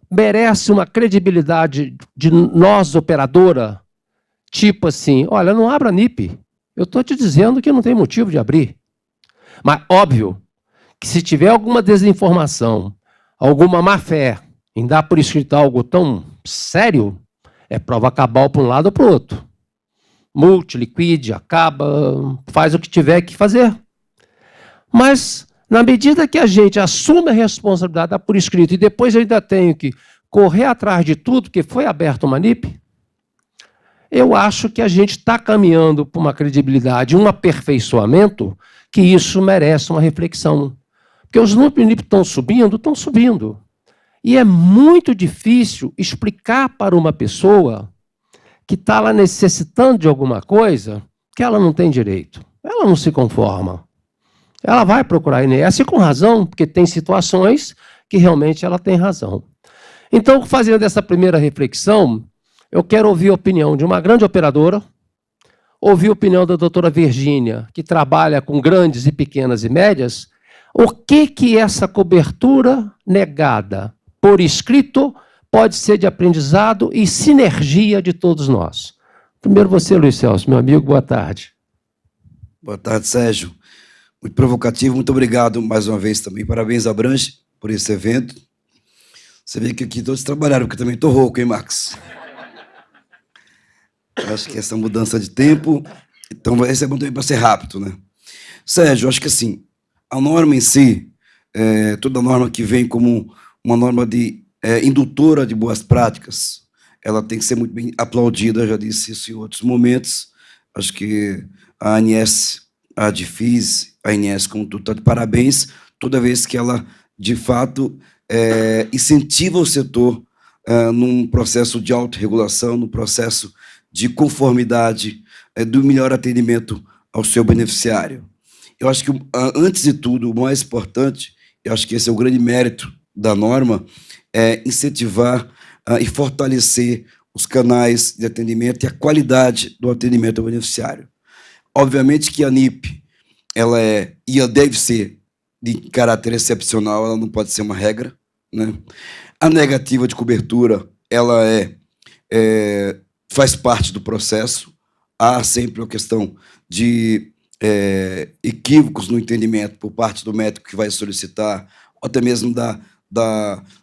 merece uma credibilidade de nós, operadora, tipo assim, olha, não abra NIP. Eu estou te dizendo que não tem motivo de abrir. Mas, óbvio, que se tiver alguma desinformação, alguma má-fé em dar por escrito algo tão sério, é prova cabal para um lado ou para o outro. Multi, liquide, acaba, faz o que tiver que fazer. Mas, na medida que a gente assume a responsabilidade, dá por escrito, e depois eu ainda tenho que correr atrás de tudo, que foi aberto uma NIP, eu acho que a gente está caminhando para uma credibilidade, um aperfeiçoamento, que isso merece uma reflexão. Porque os números de NIP estão subindo. E é muito difícil explicar para uma pessoa que está lá necessitando de alguma coisa que ela não tem direito. Ela não se conforma. Ela vai procurar a INSS com razão, porque tem situações que realmente ela tem razão. Então, fazendo essa primeira reflexão, eu quero ouvir a opinião de uma grande operadora, ouvir a opinião da doutora Virgínia, que trabalha com grandes e pequenas e médias, o que essa cobertura negada por escrito pode ser de aprendizado e sinergia de todos nós. Primeiro você, Luiz Celso, meu amigo, boa tarde. Boa tarde, Sérgio. Muito provocativo, muito obrigado mais uma vez também. Parabéns à Branche por esse evento. Você vê que aqui todos trabalharam, porque eu também estou rouco, hein, Max? Eu acho que essa mudança de tempo, então esse é bom também para ser rápido, né? Sérgio, eu acho que assim, a norma em si, toda norma que vem como uma norma de indutora de boas práticas, ela tem que ser muito bem aplaudida, já disse isso em outros momentos. Acho que a ANS, a DIFIS, a ANS, como tudo, está de parabéns, toda vez que ela, de fato, incentiva o setor num processo de autorregulação, num processo de conformidade, do melhor atendimento ao seu beneficiário. Eu acho que, antes de tudo, o mais importante, eu acho que esse é o grande mérito da norma, é incentivar e fortalecer os canais de atendimento e a qualidade do atendimento ao beneficiário. Obviamente que a NIP, ela e ela deve ser de caráter excepcional, ela não pode ser uma regra, né? A negativa de cobertura, ela faz parte do processo. Há sempre a questão de equívocos no entendimento por parte do médico que vai solicitar, ou até mesmo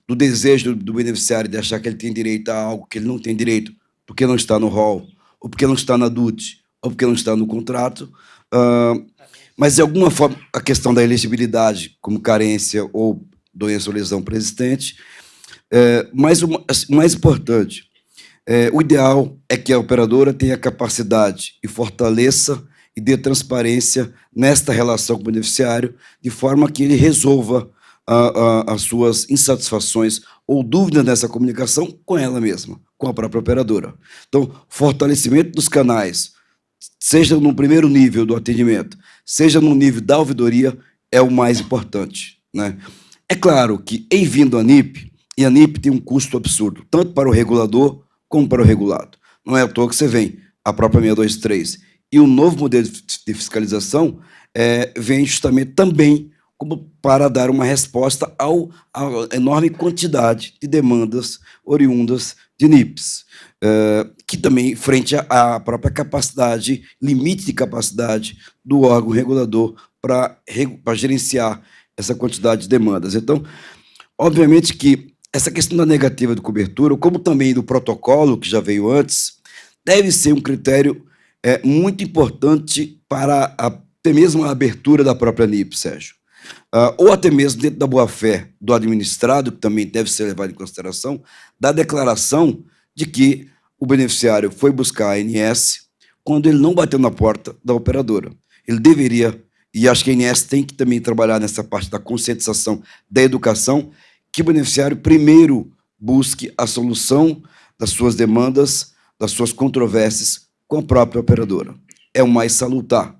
do desejo do beneficiário de achar que ele tem direito a algo que ele não tem direito, porque não está no rol, ou porque não está na DUT, ou porque não está no contrato. Mas, de alguma forma, a questão da elegibilidade, como carência ou doença ou lesão preexistente. Mas o mais importante, o ideal é que a operadora tenha capacidade e fortaleça e dê transparência nesta relação com o beneficiário, de forma que ele resolva as suas insatisfações ou dúvidas nessa comunicação com ela mesma, com a própria operadora. Então, fortalecimento dos canais, seja no primeiro nível do atendimento, seja no nível da ouvidoria, é o mais importante, né? É claro que, em vindo a NIP, e a NIP tem um custo absurdo, tanto para o regulador como para o regulado. Não é à toa que você vem a própria 623. E o novo modelo de fiscalização vem justamente também como para dar uma resposta à enorme quantidade de demandas oriundas de NIPs, que também, frente à própria capacidade, limite de capacidade do órgão regulador para gerenciar essa quantidade de demandas. Então, obviamente que essa questão da negativa de cobertura, como também do protocolo, que já veio antes, deve ser um critério muito importante para até mesmo a abertura da própria NIP, Sérgio. Ou até mesmo dentro da boa-fé do administrado, que também deve ser levado em consideração, da declaração de que o beneficiário foi buscar a ANS quando ele não bateu na porta da operadora. Ele deveria, e acho que a ANS tem que também trabalhar nessa parte da conscientização, da educação, que o beneficiário primeiro busque a solução das suas demandas, das suas controvérsias com a própria operadora. É o mais salutar.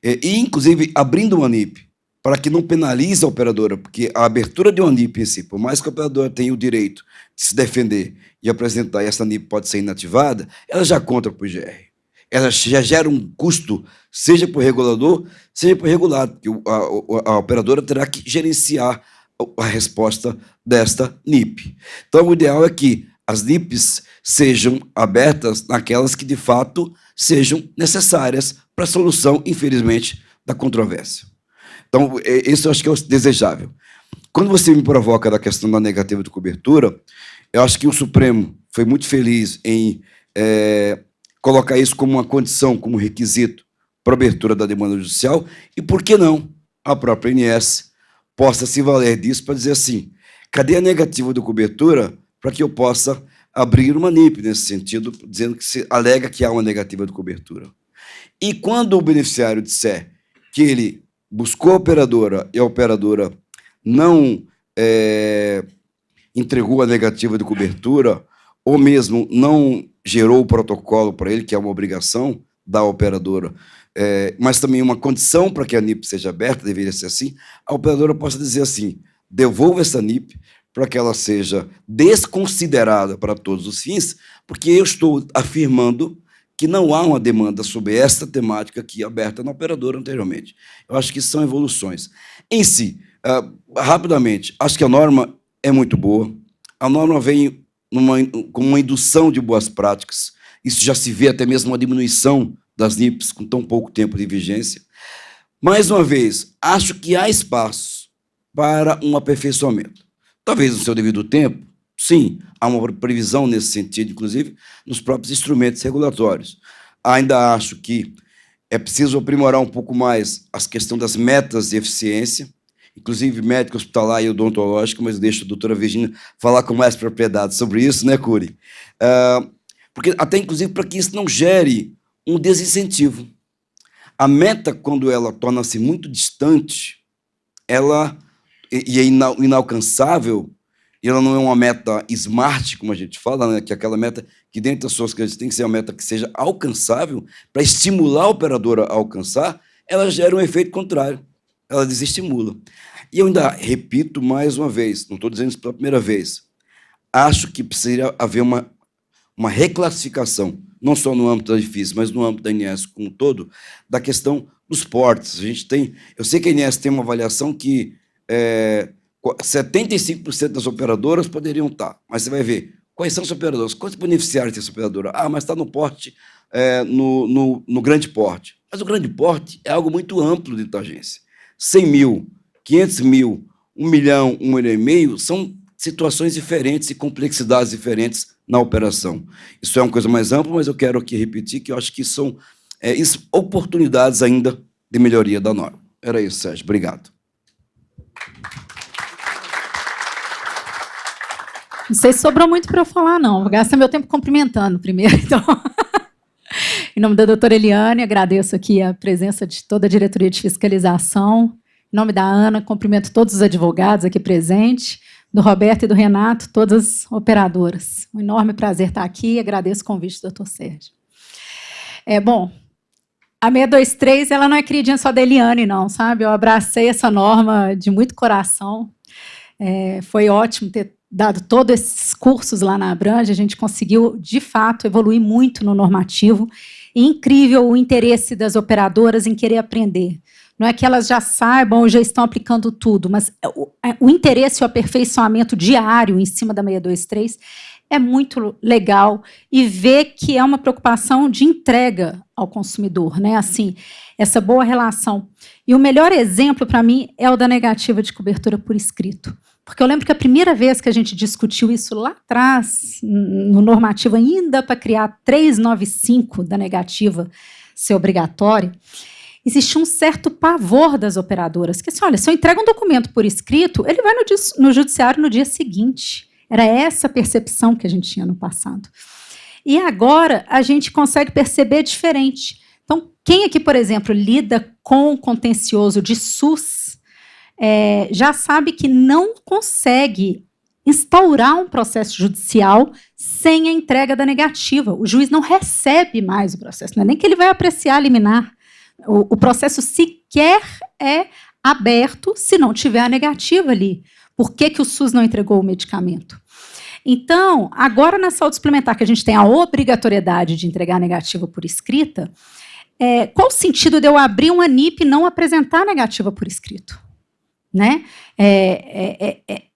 E, inclusive, abrindo uma NIP, para que não penalize a operadora, porque a abertura de uma NIP em si, por mais que a operadora tenha o direito de se defender e apresentar, e essa NIP pode ser inativada, ela já conta para o IGR. Ela já gera um custo, seja para o regulador, seja para o regulado, porque a operadora terá que gerenciar a resposta desta NIP. Então, o ideal é que as NIPs sejam abertas naquelas que, de fato, sejam necessárias para a solução, infelizmente, da controvérsia. Então, isso eu acho que é o desejável. Quando você me provoca da questão da negativa de cobertura, eu acho que o Supremo foi muito feliz em colocar isso como uma condição, como requisito para a abertura da demanda judicial, e por que não a própria ANS possa se valer disso para dizer assim, cadê a negativa de cobertura para que eu possa abrir uma NIP nesse sentido, dizendo que se alega que há uma negativa de cobertura. E quando o beneficiário disser que ele buscou a operadora e a operadora não entregou a negativa de cobertura, ou mesmo não gerou o protocolo para ele, que é uma obrigação da operadora, mas também uma condição para que a NIP seja aberta, deveria ser assim, a operadora possa dizer assim, devolva essa NIP para que ela seja desconsiderada para todos os fins, porque eu estou afirmando que não há uma demanda sobre esta temática aqui aberta na operadora anteriormente. Eu acho que são evoluções. Em si, rapidamente, acho que a norma é muito boa, a norma vem como uma indução de boas práticas, isso já se vê até mesmo uma diminuição das NIPs com tão pouco tempo de vigência. Mais uma vez, acho que há espaço para um aperfeiçoamento. Talvez no seu devido tempo, sim, há uma previsão nesse sentido, inclusive, nos próprios instrumentos regulatórios. Ainda acho que é preciso aprimorar um pouco mais a questão das metas de eficiência, inclusive médica hospitalar e odontológica, mas deixo a doutora Virgínia falar com mais propriedade sobre isso, né, Curi? Porque até, inclusive, para que isso não gere um desincentivo. A meta, quando ela torna-se muito distante, ela é inalcançável, e ela não é uma meta smart, como a gente fala, né, que é aquela meta que, dentro das suas características, tem que ser uma meta que seja alcançável, para estimular a operadora a alcançar, ela gera um efeito contrário, ela desestimula. E eu ainda repito mais uma vez, não estou dizendo isso pela primeira vez, acho que precisaria haver uma reclassificação, não só no âmbito da difícil, mas no âmbito da INS como um todo, da questão dos portes. A gente tem, eu sei que a INS tem uma avaliação que 75% das operadoras poderiam estar, mas você vai ver quais são os operadores, quantos beneficiários tem essa operadora? Mas está no porte, no grande porte. Mas o grande porte é algo muito amplo dentro da agência. 100 mil, 500 mil, 1 milhão, 1 milhão e meio, são situações diferentes e complexidades diferentes na operação. Isso é uma coisa mais ampla, mas eu quero aqui repetir que eu acho que são oportunidades ainda de melhoria da norma. Era isso, Sérgio. Obrigado. Não sei se sobrou muito para eu falar, não. Vou gastar meu tempo cumprimentando primeiro. Então, em nome da doutora Eliane, agradeço aqui a presença de toda a diretoria de fiscalização. Em nome da Ana, cumprimento todos os advogados aqui presentes, do Roberto e do Renato, todas as operadoras. Um enorme prazer estar aqui e agradeço o convite do doutor Sérgio. Bom, a 623 ela não é queridinha só da Eliane, não, sabe? Eu abracei essa norma de muito coração. Foi ótimo ter dado todos esses cursos lá na Abrange, a gente conseguiu, de fato, evoluir muito no normativo. E incrível o interesse das operadoras em querer aprender. Não é que elas já saibam ou já estão aplicando tudo, mas o interesse e o aperfeiçoamento diário em cima da 623 é muito legal e ver que é uma preocupação de entrega ao consumidor, né? Assim, essa boa relação. E o melhor exemplo, para mim, é o da negativa de cobertura por escrito. Porque eu lembro que a primeira vez que a gente discutiu isso lá atrás, no normativo, ainda para criar 395 da negativa ser obrigatória, existia um certo pavor das operadoras, que assim, olha, se eu entrego um documento por escrito, ele vai no judiciário no dia seguinte. Era essa percepção que a gente tinha no passado. E agora a gente consegue perceber diferente. Então, quem aqui, por exemplo, lida com contencioso de SUS, já sabe que não consegue instaurar um processo judicial sem a entrega da negativa. O juiz não recebe mais o processo, não é nem que ele vai apreciar liminar. O processo sequer é aberto se não tiver a negativa ali. Por que o SUS não entregou o medicamento? Então, agora na saúde suplementar, que a gente tem a obrigatoriedade de entregar a negativa por escrita, qual o sentido de eu abrir uma NIP e não apresentar a negativa por escrito? Né?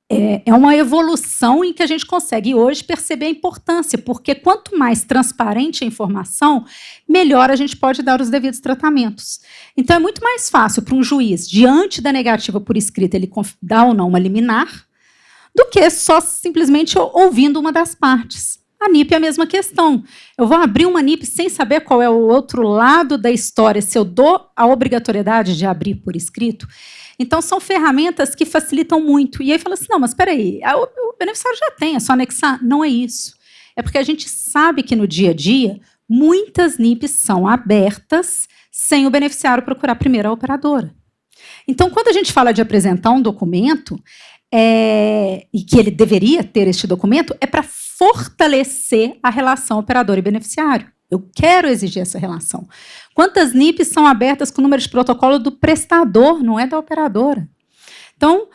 É uma evolução em que a gente consegue hoje perceber a importância, porque quanto mais transparente a informação, melhor a gente pode dar os devidos tratamentos. Então, é muito mais fácil para um juiz, diante da negativa por escrito, ele dar ou não uma liminar, do que só simplesmente ouvindo uma das partes. A NIP é a mesma questão. Eu vou abrir uma NIP sem saber qual é o outro lado da história, se eu dou a obrigatoriedade de abrir por escrito. Então, são ferramentas que facilitam muito. E aí fala assim, não, mas espera aí, o beneficiário já tem, é só anexar. Não é isso. É porque a gente sabe que no dia a dia, muitas NIPs são abertas sem o beneficiário procurar primeiro a operadora. Então, quando a gente fala de apresentar um documento, e que ele deveria ter este documento, é para fortalecer a relação operador e beneficiário. Eu quero exigir essa relação. Quantas NIPs são abertas com o número de protocolo do prestador, não é da operadora? Então,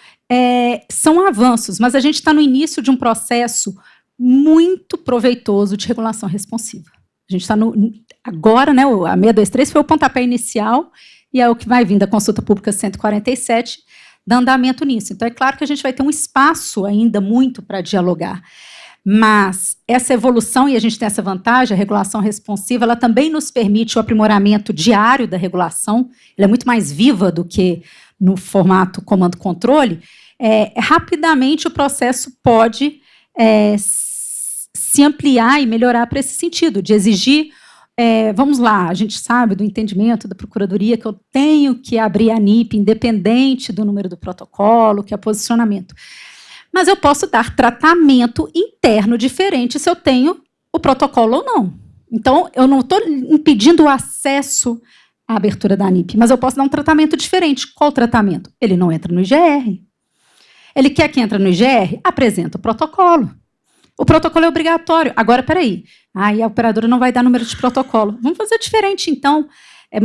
são avanços, mas a gente está no início de um processo muito proveitoso de regulação responsiva. A gente está agora, né, a 623 foi o pontapé inicial, e é o que vai vir da consulta pública 147, dando andamento nisso. Então, é claro que a gente vai ter um espaço ainda muito para dialogar. Mas essa evolução, e a gente tem essa vantagem, a regulação responsiva, ela também nos permite o aprimoramento diário da regulação, ela é muito mais viva do que no formato comando-controle. Rapidamente o processo pode se ampliar e melhorar para esse sentido, de exigir, vamos lá, a gente sabe do entendimento da Procuradoria que eu tenho que abrir a NIP independente do número do protocolo, que é posicionamento. Mas eu posso dar tratamento interno diferente se eu tenho o protocolo ou não. Então, eu não estou impedindo o acesso à abertura da NIP, mas eu posso dar um tratamento diferente. Qual o tratamento? Ele não entra no IGR. Ele quer que entre no IGR? Apresenta o protocolo. O protocolo é obrigatório. Agora, peraí. Aí a operadora não vai dar número de protocolo. Vamos fazer diferente, então.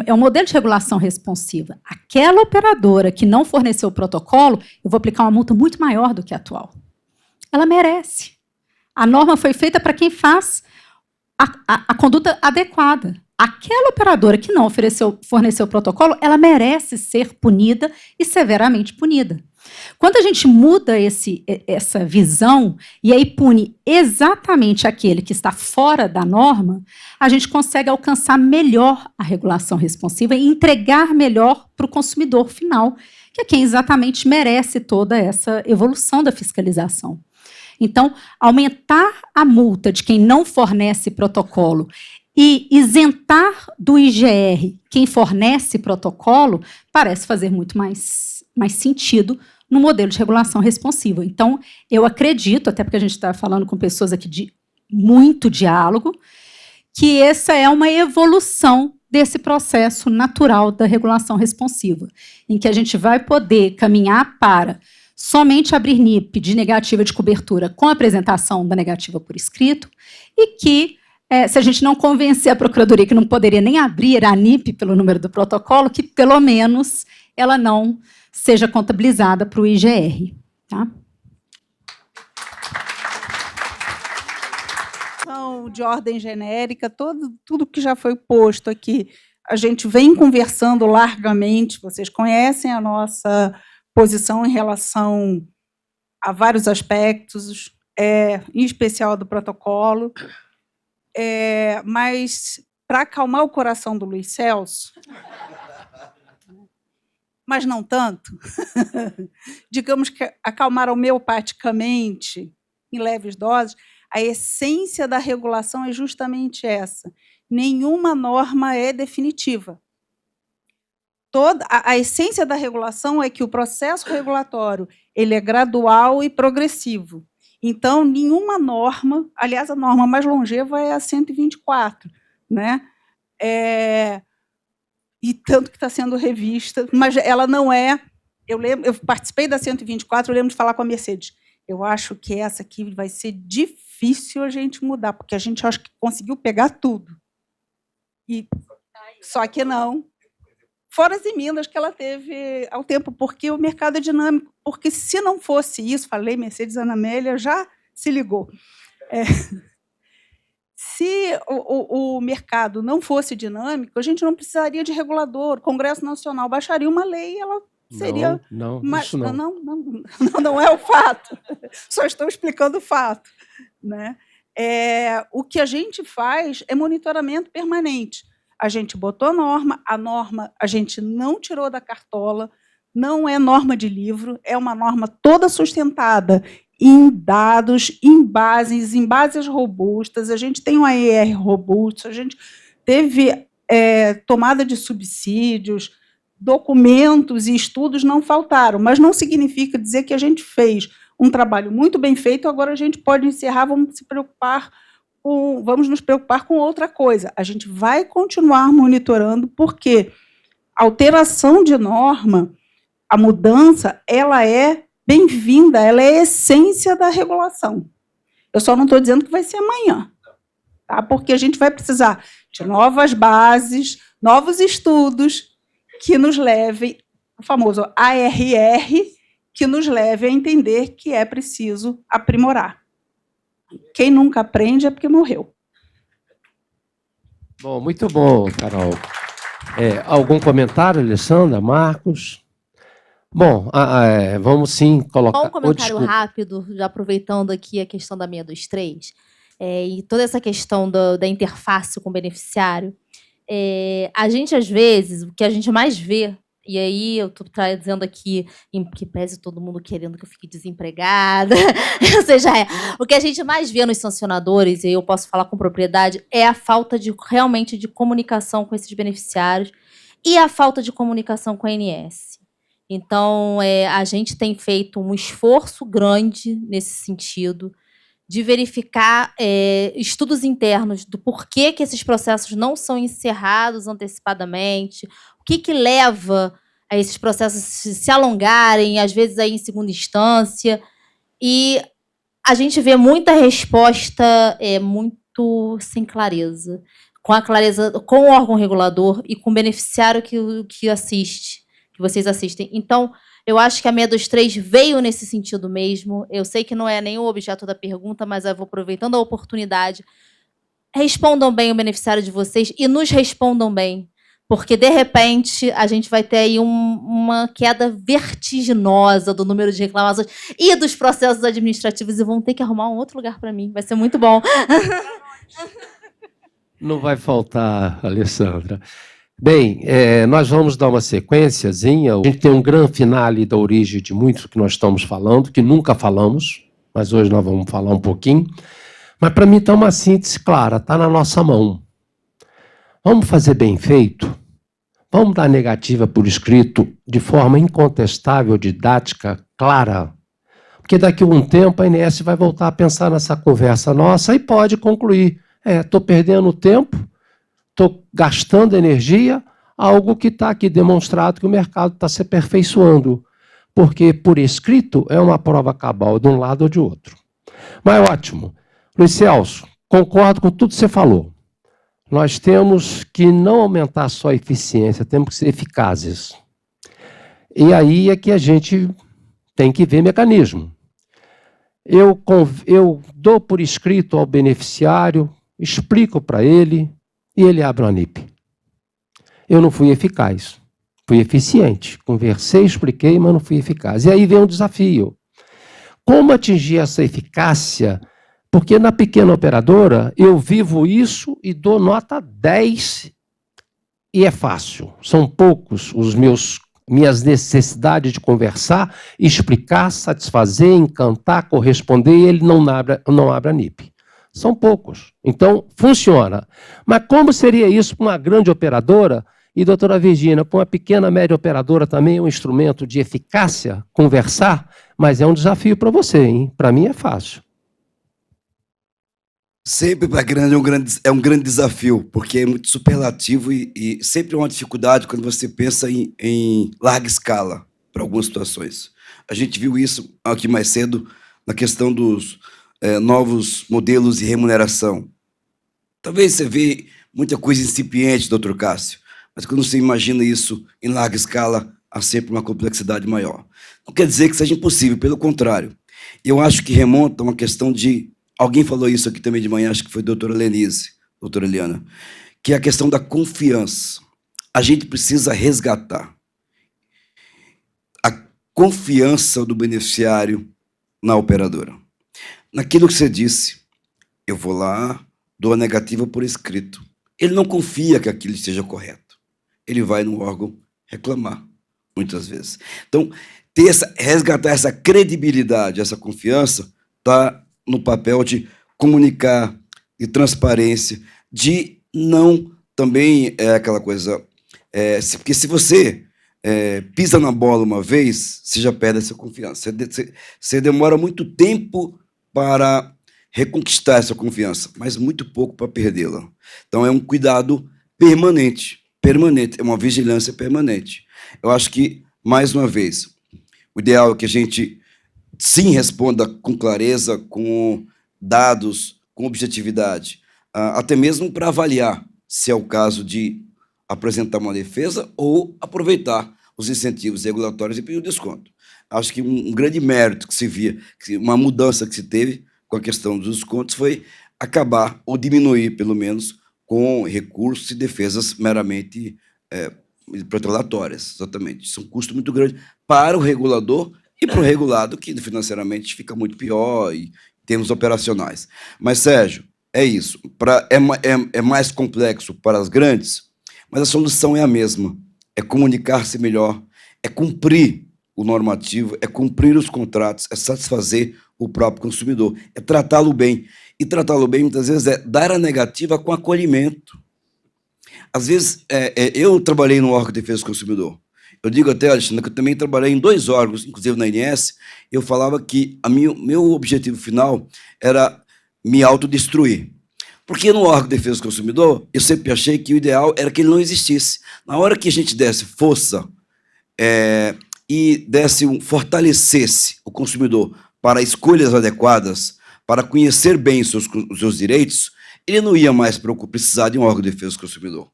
É um modelo de regulação responsiva. Aquela operadora que não forneceu o protocolo, eu vou aplicar uma multa muito maior do que a atual. Ela merece. A norma foi feita para quem faz a conduta adequada. Aquela operadora que não forneceu o protocolo, ela merece ser punida e severamente punida. Quando a gente muda essa visão e aí pune exatamente aquele que está fora da norma, a gente consegue alcançar melhor a regulação responsiva e entregar melhor para o consumidor final, que é quem exatamente merece toda essa evolução da fiscalização. Então, aumentar a multa de quem não fornece protocolo e isentar do IGR quem fornece protocolo parece fazer muito mais sentido no modelo de regulação responsiva. Então, eu acredito, até porque a gente está falando com pessoas aqui de muito diálogo, que essa é uma evolução desse processo natural da regulação responsiva, em que a gente vai poder caminhar para somente abrir NIP de negativa de cobertura com a apresentação da negativa por escrito, e que, se a gente não convencer a Procuradoria que não poderia nem abrir a NIP pelo número do protocolo, que, pelo menos, ela não seja contabilizada para o IGR. Tá? De ordem genérica, tudo que já foi posto aqui, a gente vem conversando largamente, vocês conhecem a nossa posição em relação a vários aspectos, em especial do protocolo, mas, para acalmar o coração do Luiz Celso, mas não tanto, digamos que acalmar homeopaticamente, em leves doses, a essência da regulação é justamente essa. Nenhuma norma é definitiva. A essência da regulação é que o processo regulatório ele é gradual e progressivo. Então, nenhuma norma, aliás, a norma mais longeva é a 124, né? E tanto que está sendo revista, mas ela não é... Eu participei da 124, eu lembro de falar com a Mercedes. Eu acho que essa aqui vai ser difícil a gente mudar, porque a gente acho que conseguiu pegar tudo. Só que não. Fora as emendas que ela teve ao tempo, porque o mercado é dinâmico. Porque, se não fosse isso, falei, Mercedes Ana Amélia já se ligou. Se o mercado não fosse dinâmico, a gente não precisaria de regulador. O Congresso Nacional baixaria uma lei e ela seria... Não, isso não. Não é o fato. Só estou explicando o fato. Né? O que a gente faz é monitoramento permanente. A gente botou a norma a gente não tirou da cartola, não é norma de livro, é uma norma toda sustentada em dados, em bases robustas, a gente tem um AER robusto, a gente teve tomada de subsídios, documentos e estudos não faltaram, mas não significa dizer que a gente fez um trabalho muito bem feito, agora a gente pode encerrar, vamos nos preocupar com outra coisa. A gente vai continuar monitorando, porque a alteração de norma, a mudança, ela é bem-vinda, ela é a essência da regulação. Eu só não estou dizendo que vai ser amanhã, tá? Porque a gente vai precisar de novas bases, novos estudos que nos levem, o famoso ARR, que nos leve a entender que é preciso aprimorar. Quem nunca aprende é porque morreu. Bom, muito bom, Carol. Algum comentário, Alessandra, Marcos? Bom, vamos sim colocar... Só um comentário rápido, já aproveitando aqui a questão da 623, e toda essa questão da interface com o beneficiário. A gente, às vezes, o que a gente mais vê, e aí eu estou dizendo aqui, que pese todo mundo querendo que eu fique desempregada, ou seja, o que a gente mais vê nos sancionadores, e eu posso falar com propriedade, é a falta realmente de comunicação com esses beneficiários e a falta de comunicação com a ANS. Então, a gente tem feito um esforço grande nesse sentido, de verificar estudos internos do porquê que esses processos não são encerrados antecipadamente, o que leva a esses processos se alongarem, às vezes aí em segunda instância, e a gente vê muita resposta muito sem clareza, com a clareza com o órgão regulador e com o beneficiário que assiste, que vocês assistem. Então, eu acho que a 623 veio nesse sentido mesmo. Eu sei que não é nem o objeto da pergunta, mas eu vou aproveitando a oportunidade. Respondam bem o beneficiário de vocês e nos respondam bem, porque, de repente, a gente vai ter aí uma queda vertiginosa do número de reclamações e dos processos administrativos e vão ter que arrumar um outro lugar para mim. Vai ser muito bom. Não vai faltar, Alessandra. Bem, nós vamos dar uma sequenciazinha. A gente tem um grande finale da origem de muitos que nós estamos falando, que nunca falamos, mas hoje nós vamos falar um pouquinho. Mas, para mim, está uma síntese clara, está na nossa mão. Vamos fazer bem feito? Vamos dar negativa por escrito de forma incontestável, didática, clara? Porque daqui a um tempo a ANS vai voltar a pensar nessa conversa nossa e pode concluir. Estou perdendo tempo, estou gastando energia, algo que está aqui demonstrado que o mercado está se aperfeiçoando, porque por escrito é uma prova cabal de um lado ou de outro. Mas ótimo. Luiz Celso, concordo com tudo que você falou. Nós temos que não aumentar só a eficiência, temos que ser eficazes. E aí é que a gente tem que ver mecanismo. Eu dou por escrito ao beneficiário, explico para ele, e ele abre uma NIP. Eu não fui eficaz, fui eficiente. Conversei, expliquei, mas não fui eficaz. E aí vem um desafio. Como atingir essa eficácia? Porque na pequena operadora eu vivo isso e dou nota 10 e é fácil. São poucos minhas necessidades de conversar, explicar, satisfazer, encantar, corresponder, e ele não abre a NIP. São poucos. Então, funciona. Mas como seria isso para uma grande operadora? E, doutora Virgínia, para uma pequena, média operadora também é um instrumento de eficácia, conversar, mas é um desafio para você, hein? Para mim é fácil. Sempre para grande é um grande desafio, porque é muito superlativo e sempre é uma dificuldade quando você pensa em larga escala para algumas situações. A gente viu isso aqui mais cedo na questão dos novos modelos de remuneração. Talvez você vê muita coisa incipiente, doutor Cássio, mas quando você imagina isso em larga escala, há sempre uma complexidade maior. Não quer dizer que seja impossível, pelo contrário. Eu acho que remonta a uma questão de... Alguém falou isso aqui também de manhã, acho que foi a doutora Lenise, doutora Eliana, que é a questão da confiança. A gente precisa resgatar a confiança do beneficiário na operadora. Naquilo que você disse, eu vou lá, dou a negativa por escrito. Ele não confia que aquilo esteja correto. Ele vai no órgão reclamar, muitas vezes. Então, resgatar essa credibilidade, essa confiança, está no papel de comunicar, de transparência, de não também aquela coisa... porque se você pisa na bola uma vez, você já perde essa confiança. Você demora muito tempo para reconquistar essa confiança, mas muito pouco para perdê-la. Então, é um cuidado permanente, é uma vigilância permanente. Eu acho que, mais uma vez, o ideal é que a gente, sim, responda com clareza, com dados com objetividade, até mesmo para avaliar se é o caso de apresentar uma defesa ou aproveitar os incentivos regulatórios e pedir um desconto. Acho que um grande mérito que se via, uma mudança que se teve com a questão dos descontos foi acabar ou diminuir, pelo menos, com recursos e defesas meramente protelatórias, exatamente. Isso é um custo muito grande para o regulador e para o regulado, que financeiramente fica muito pior em termos operacionais. Mas, Sérgio, é isso. É mais complexo para as grandes, mas a solução é a mesma. É comunicar-se melhor, é cumprir o normativo, é cumprir os contratos, é satisfazer o próprio consumidor, é tratá-lo bem. E tratá-lo bem, muitas vezes, é dar a negativa com acolhimento. Às vezes, eu trabalhei no órgão de defesa do consumidor. Eu digo até, Alexandre, que eu também trabalhei em 2 órgãos, inclusive na ANS, eu falava que meu objetivo final era me autodestruir. Porque no órgão de defesa do consumidor, eu sempre achei que o ideal era que ele não existisse. Na hora que a gente desse força e fortalecesse o consumidor para escolhas adequadas, para conhecer bem os seus direitos, ele não ia mais precisar de um órgão de defesa do consumidor.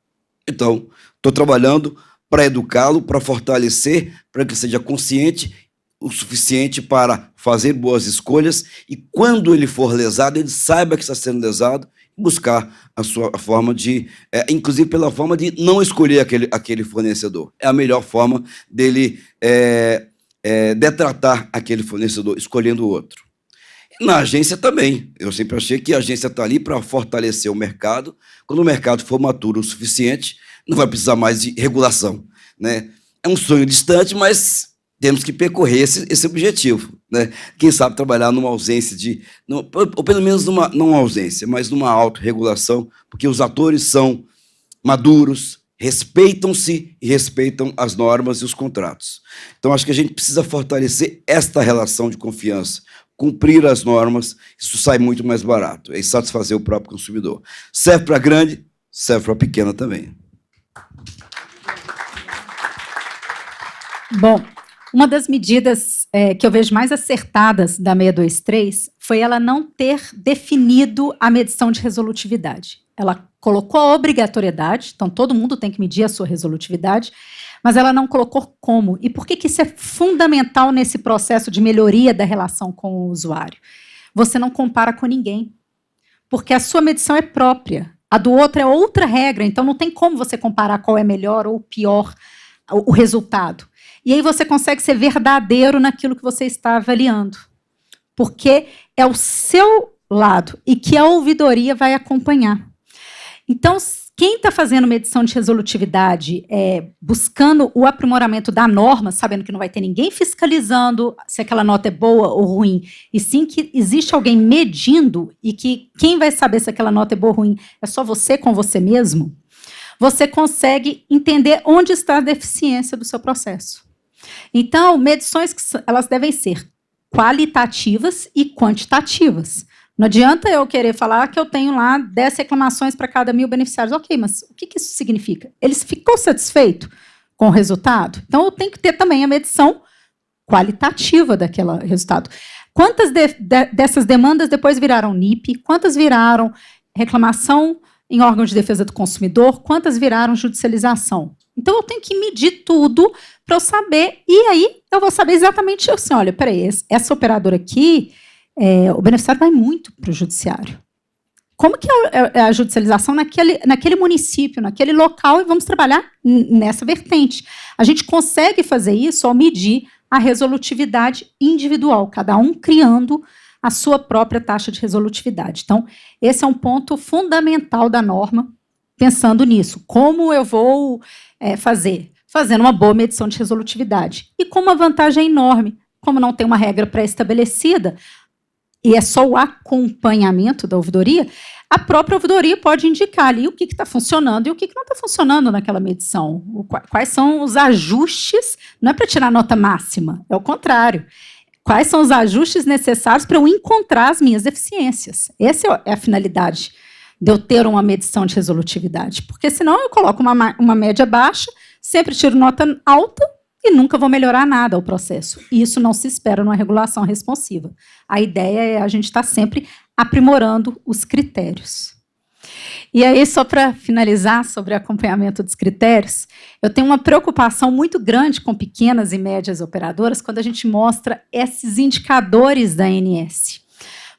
Então, estou trabalhando para educá-lo, para fortalecer, para que ele seja consciente o suficiente para fazer boas escolhas e, quando ele for lesado, ele saiba que está sendo lesado e buscar a sua forma de, inclusive pela forma de não escolher aquele fornecedor. É a melhor forma dele detratar aquele fornecedor, escolhendo o outro. Na agência também. Eu sempre achei que a agência está ali para fortalecer o mercado. Quando o mercado for maturo o suficiente, não vai precisar mais de regulação, né? É um sonho distante, mas temos que percorrer esse objetivo, né? Quem sabe trabalhar numa ausência ou pelo menos não ausência, mas numa autorregulação, porque os atores são maduros, respeitam-se e respeitam as normas e os contratos. Então, acho que a gente precisa fortalecer esta relação de confiança, cumprir as normas, isso sai muito mais barato, é satisfazer o próprio consumidor. Serve para a grande, serve para a pequena também. Bom, uma das medidas que eu vejo mais acertadas da 623 foi ela não ter definido a medição de resolutividade. Ela colocou a obrigatoriedade, então todo mundo tem que medir a sua resolutividade, mas ela não colocou como. E por que isso é fundamental nesse processo de melhoria da relação com o usuário? Você não compara com ninguém, porque a sua medição é própria, a do outro é outra regra, então não tem como você comparar qual é melhor ou pior o resultado. E aí você consegue ser verdadeiro naquilo que você está avaliando, porque é o seu lado e que a ouvidoria vai acompanhar. Então, quem está fazendo medição de resolutividade, buscando o aprimoramento da norma, sabendo que não vai ter ninguém fiscalizando se aquela nota é boa ou ruim, e sim que existe alguém medindo e que quem vai saber se aquela nota é boa ou ruim é só você com você mesmo, você consegue entender onde está a deficiência do seu processo. Então, medições elas devem ser qualitativas e quantitativas. Não adianta eu querer falar que eu tenho lá 10 reclamações para cada 1.000 beneficiários. Ok, mas o que isso significa? Ele ficou satisfeito com o resultado? Então, eu tenho que ter também a medição qualitativa daquele resultado. Quantas dessas demandas depois viraram NIP? Quantas viraram reclamação em órgão de defesa do consumidor? Quantas viraram judicialização? Então, eu tenho que medir tudo para eu saber, e aí eu vou saber exatamente assim, olha, peraí, essa operadora aqui, o beneficiário vai muito para o judiciário. Como que é a judicialização naquele município, naquele local, e vamos trabalhar nessa vertente. A gente consegue fazer isso ao medir a resolutividade individual, cada um criando a sua própria taxa de resolutividade. Então, esse é um ponto fundamental da norma, pensando nisso. Como eu vou fazer? Fazendo uma boa medição de resolutividade. E com uma vantagem enorme, como não tem uma regra pré-estabelecida, e é só o acompanhamento da ouvidoria, a própria ouvidoria pode indicar ali o que está funcionando e o que não está funcionando naquela medição. Quais são os ajustes, não é para tirar a nota máxima, é o contrário. Quais são os ajustes necessários para eu encontrar as minhas deficiências? Essa é a finalidade de eu ter uma medição de resolutividade, porque senão eu coloco uma média baixa, sempre tiro nota alta e nunca vou melhorar nada o processo. E isso não se espera numa regulação responsiva. A ideia é a gente estar sempre aprimorando os critérios. E aí, só para finalizar sobre acompanhamento dos critérios, eu tenho uma preocupação muito grande com pequenas e médias operadoras quando a gente mostra esses indicadores da ANS.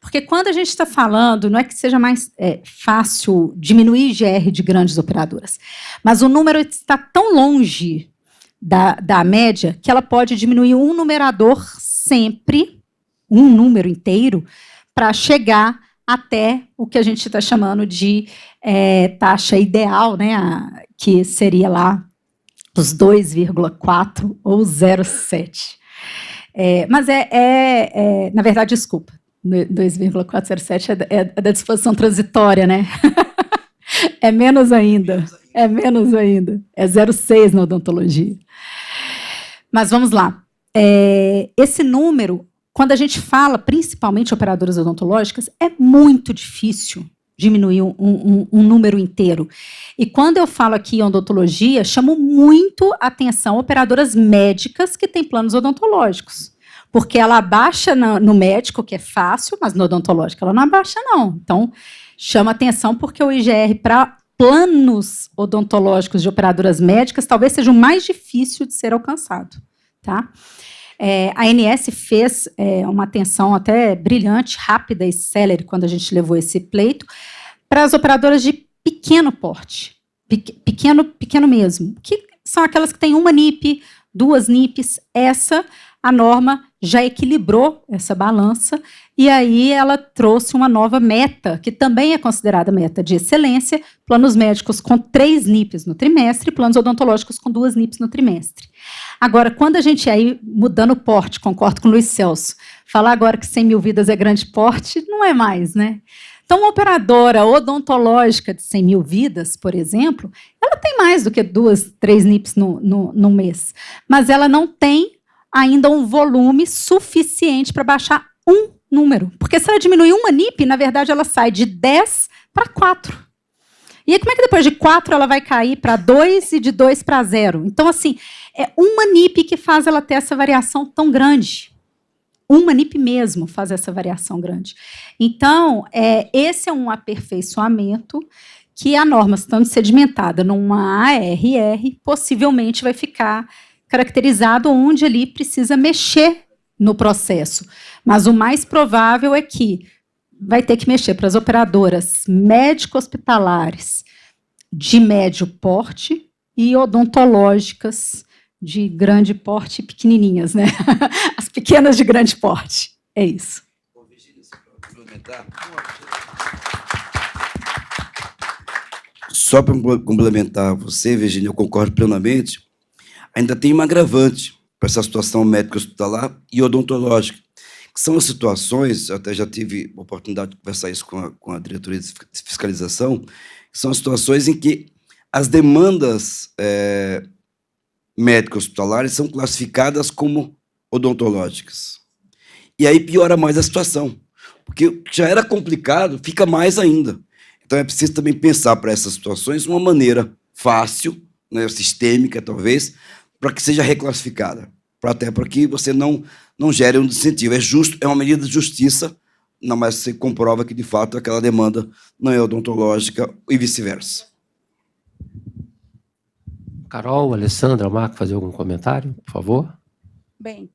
Porque quando a gente está falando, não é que seja mais fácil diminuir IGR de grandes operadoras, mas o número está tão longe da média que ela pode diminuir um numerador sempre, um número inteiro, para chegar até o que a gente está chamando de taxa ideal, né, que seria lá os 2,4 ou 0,7. Mas na verdade, desculpa, 2,407 é da disposição transitória, né? É menos ainda. É menos ainda. É 0,6 na odontologia. Mas vamos lá. Esse número, quando a gente fala, principalmente operadoras odontológicas, é muito difícil diminuir um número inteiro. E quando eu falo aqui em odontologia, chamo muito atenção operadoras médicas que têm planos odontológicos. Porque ela abaixa no médico, que é fácil, mas no odontológico ela não abaixa, não. Então, chama atenção porque o IGR para planos odontológicos de operadoras médicas talvez seja o mais difícil de ser alcançado. Tá? A ANS fez uma atenção até brilhante, rápida e célere, quando a gente levou esse pleito, para as operadoras de pequeno porte, pequeno mesmo, que são aquelas que têm uma NIP, 2 NIPs. A norma já equilibrou essa balança, e aí ela trouxe uma nova meta, que também é considerada meta de excelência, planos médicos com 3 NIPs no trimestre, planos odontológicos com 2 NIPs no trimestre. Agora, quando a gente aí, mudando o porte, concordo com o Luiz Celso, falar agora que 100 mil vidas é grande porte, não é mais, né? Então, uma operadora odontológica de 100 mil vidas, por exemplo, ela tem mais do que 2, 3 NIPs no mês, mas ela não tem ainda um volume suficiente para baixar um número. Porque se ela diminuir uma NIP, na verdade, ela sai de 10 para 4. E aí, como é que depois de 4 ela vai cair para 2 e de 2 para 0? Então, assim, é uma NIP que faz ela ter essa variação tão grande. Uma NIP mesmo faz essa variação grande. Então, esse é um aperfeiçoamento que a norma, estando sedimentada numa ARR, possivelmente vai ficar caracterizado onde ali precisa mexer no processo. Mas o mais provável é que vai ter que mexer para as operadoras médico-hospitalares de médio porte e odontológicas de grande porte e pequenininhas, né? As pequenas de grande porte. É isso. Só para complementar você, Virginia, eu concordo plenamente. Ainda tem um agravante para essa situação médico-hospitalar e odontológica, que são as situações, eu até já tive a oportunidade de conversar isso com a diretoria de fiscalização, que são as situações em que as demandas médico-hospitalares são classificadas como odontológicas. E aí piora mais a situação, porque o que já era complicado fica mais ainda. Então é preciso também pensar para essas situações uma maneira fácil, né, sistêmica talvez, para que seja reclassificada, até para que você não gere um desincentivo. É justo, é uma medida de justiça, não, mas você comprova que, de fato, aquela demanda não é odontológica e vice-versa. Carol, Alessandra, Marco, fazer algum comentário, por favor? Bem,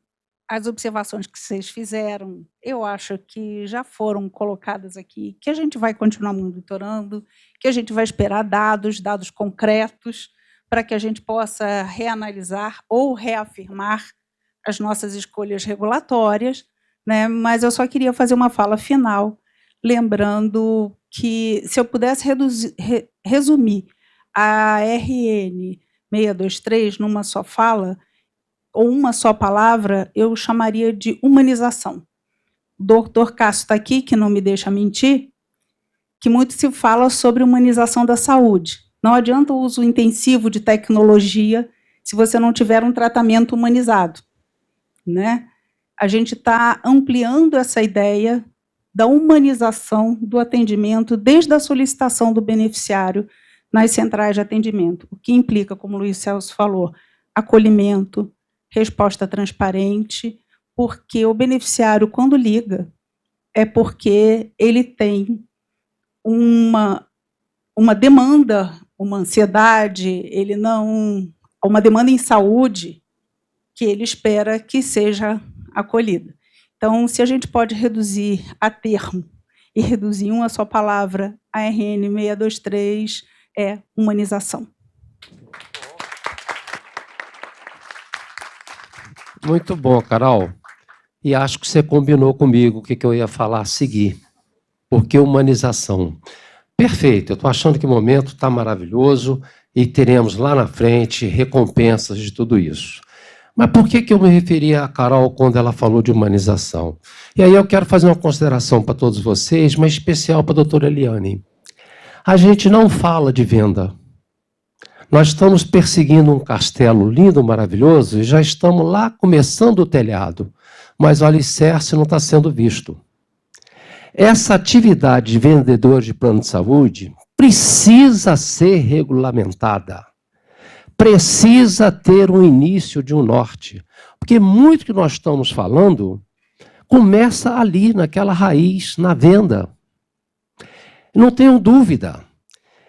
as observações que vocês fizeram, eu acho que já foram colocadas aqui, que a gente vai continuar monitorando, que a gente vai esperar dados concretos, para que a gente possa reanalisar ou reafirmar as nossas escolhas regulatórias, né? Mas eu só queria fazer uma fala final, lembrando que, se eu pudesse resumir a RN 623 numa só fala, ou uma só palavra, eu chamaria de humanização. O doutor Cássio está aqui, que não me deixa mentir, que muito se fala sobre humanização da saúde. Não adianta o uso intensivo de tecnologia se você não tiver um tratamento humanizado, né? A gente está ampliando essa ideia da humanização do atendimento desde a solicitação do beneficiário nas centrais de atendimento, o que implica, como o Luiz Celso falou, acolhimento, resposta transparente, porque o beneficiário, quando liga, é porque ele tem uma demanda, uma ansiedade, uma demanda em saúde que ele espera que seja acolhida. Então, se a gente pode reduzir a termo e reduzir em uma só palavra, a RN 623 é humanização. Muito bom, Carol. E acho que você combinou comigo o que eu ia falar a seguir. Porque humanização. Perfeito, eu estou achando que o momento está maravilhoso e teremos lá na frente recompensas de tudo isso. Mas por que eu me referi a Carol quando ela falou de humanização? E aí eu quero fazer uma consideração para todos vocês, mas especial para a doutora Eliane. A gente não fala de venda. Nós estamos perseguindo um castelo lindo, maravilhoso, e já estamos lá começando o telhado, mas o alicerce não está sendo visto. Essa atividade de vendedor de plano de saúde precisa ser regulamentada. Precisa ter um início de um norte. Porque muito que nós estamos falando começa ali, naquela raiz, na venda. Não tenho dúvida.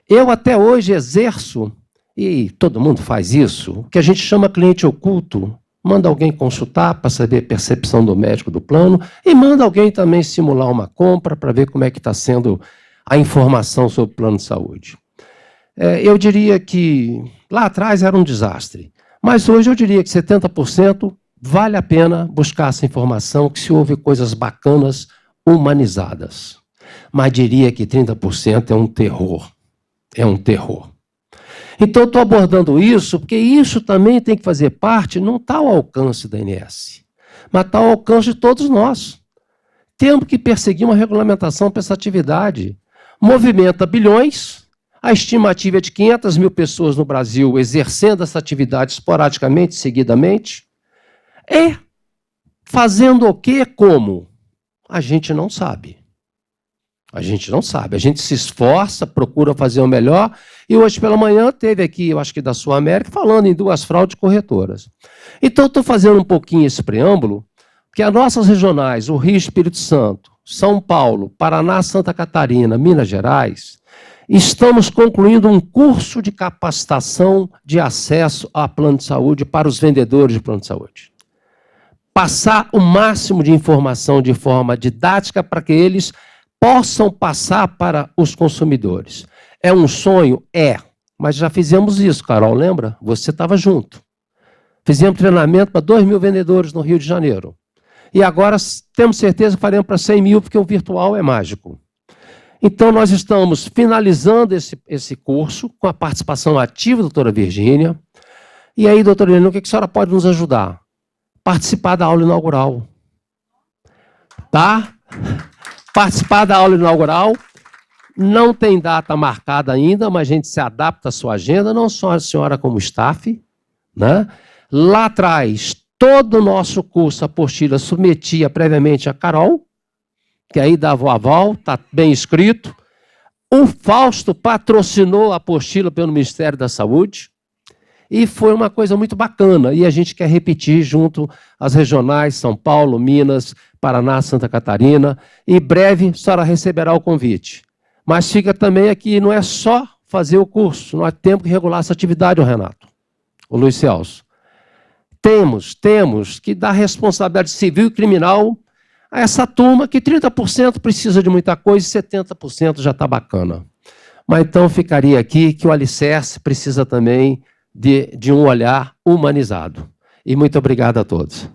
Eu até hoje exerço, e todo mundo faz isso, o que a gente chama cliente oculto. Manda alguém consultar para saber a percepção do médico do plano e manda alguém também simular uma compra para ver como é que está sendo a informação sobre o plano de saúde. Eu diria que lá atrás era um desastre, mas hoje eu diria que 70% vale a pena buscar essa informação, que se houve coisas bacanas, humanizadas. Mas diria que 30% é um terror. É um terror. Então, eu estou abordando isso porque isso também tem que fazer parte, não está ao alcance da ANS, mas está ao alcance de todos nós. Temos que perseguir uma regulamentação para essa atividade. Movimenta bilhões, a estimativa é de 500 mil pessoas no Brasil exercendo essa atividade esporadicamente, seguidamente. E fazendo o quê? Como? A gente não sabe. A gente não sabe. A gente se esforça, procura fazer o melhor. E hoje pela manhã teve aqui, eu acho que da Sul América, falando em 2 fraudes corretoras. Então, estou fazendo um pouquinho esse preâmbulo, porque as nossas regionais, o Rio, Espírito Santo, São Paulo, Paraná, Santa Catarina, Minas Gerais, estamos concluindo um curso de capacitação de acesso a plano de saúde para os vendedores de plano de saúde. Passar o máximo de informação de forma didática para que eles possam passar para os consumidores. É um sonho? É. Mas já fizemos isso, Carol, lembra? Você estava junto. Fizemos treinamento para 2.000 vendedores no Rio de Janeiro. E agora temos certeza que faremos para 100 mil, porque o virtual é mágico. Então, nós estamos finalizando esse curso com a participação ativa da doutora Virgínia. E aí, doutora Helena, o que a senhora pode nos ajudar? Participar da aula inaugural. Tá? Participar da aula inaugural. Não tem data marcada ainda, mas a gente se adapta à sua agenda, não só a senhora como staff, né? Lá atrás, todo o nosso curso, a apostila, submetia previamente a Carol, que aí dava o aval, está bem escrito. O Fausto patrocinou a apostila pelo Ministério da Saúde, e foi uma coisa muito bacana, e a gente quer repetir junto às regionais, São Paulo, Minas, Paraná, Santa Catarina, e breve a senhora receberá o convite. Mas fica também aqui, não é só fazer o curso, nós temos que regular essa atividade, Renato, o Luiz Celso. Temos que dar responsabilidade civil e criminal a essa turma que 30% precisa de muita coisa e 70% já está bacana. Mas então ficaria aqui que o alicerce precisa também de um olhar humanizado. E muito obrigado a todos.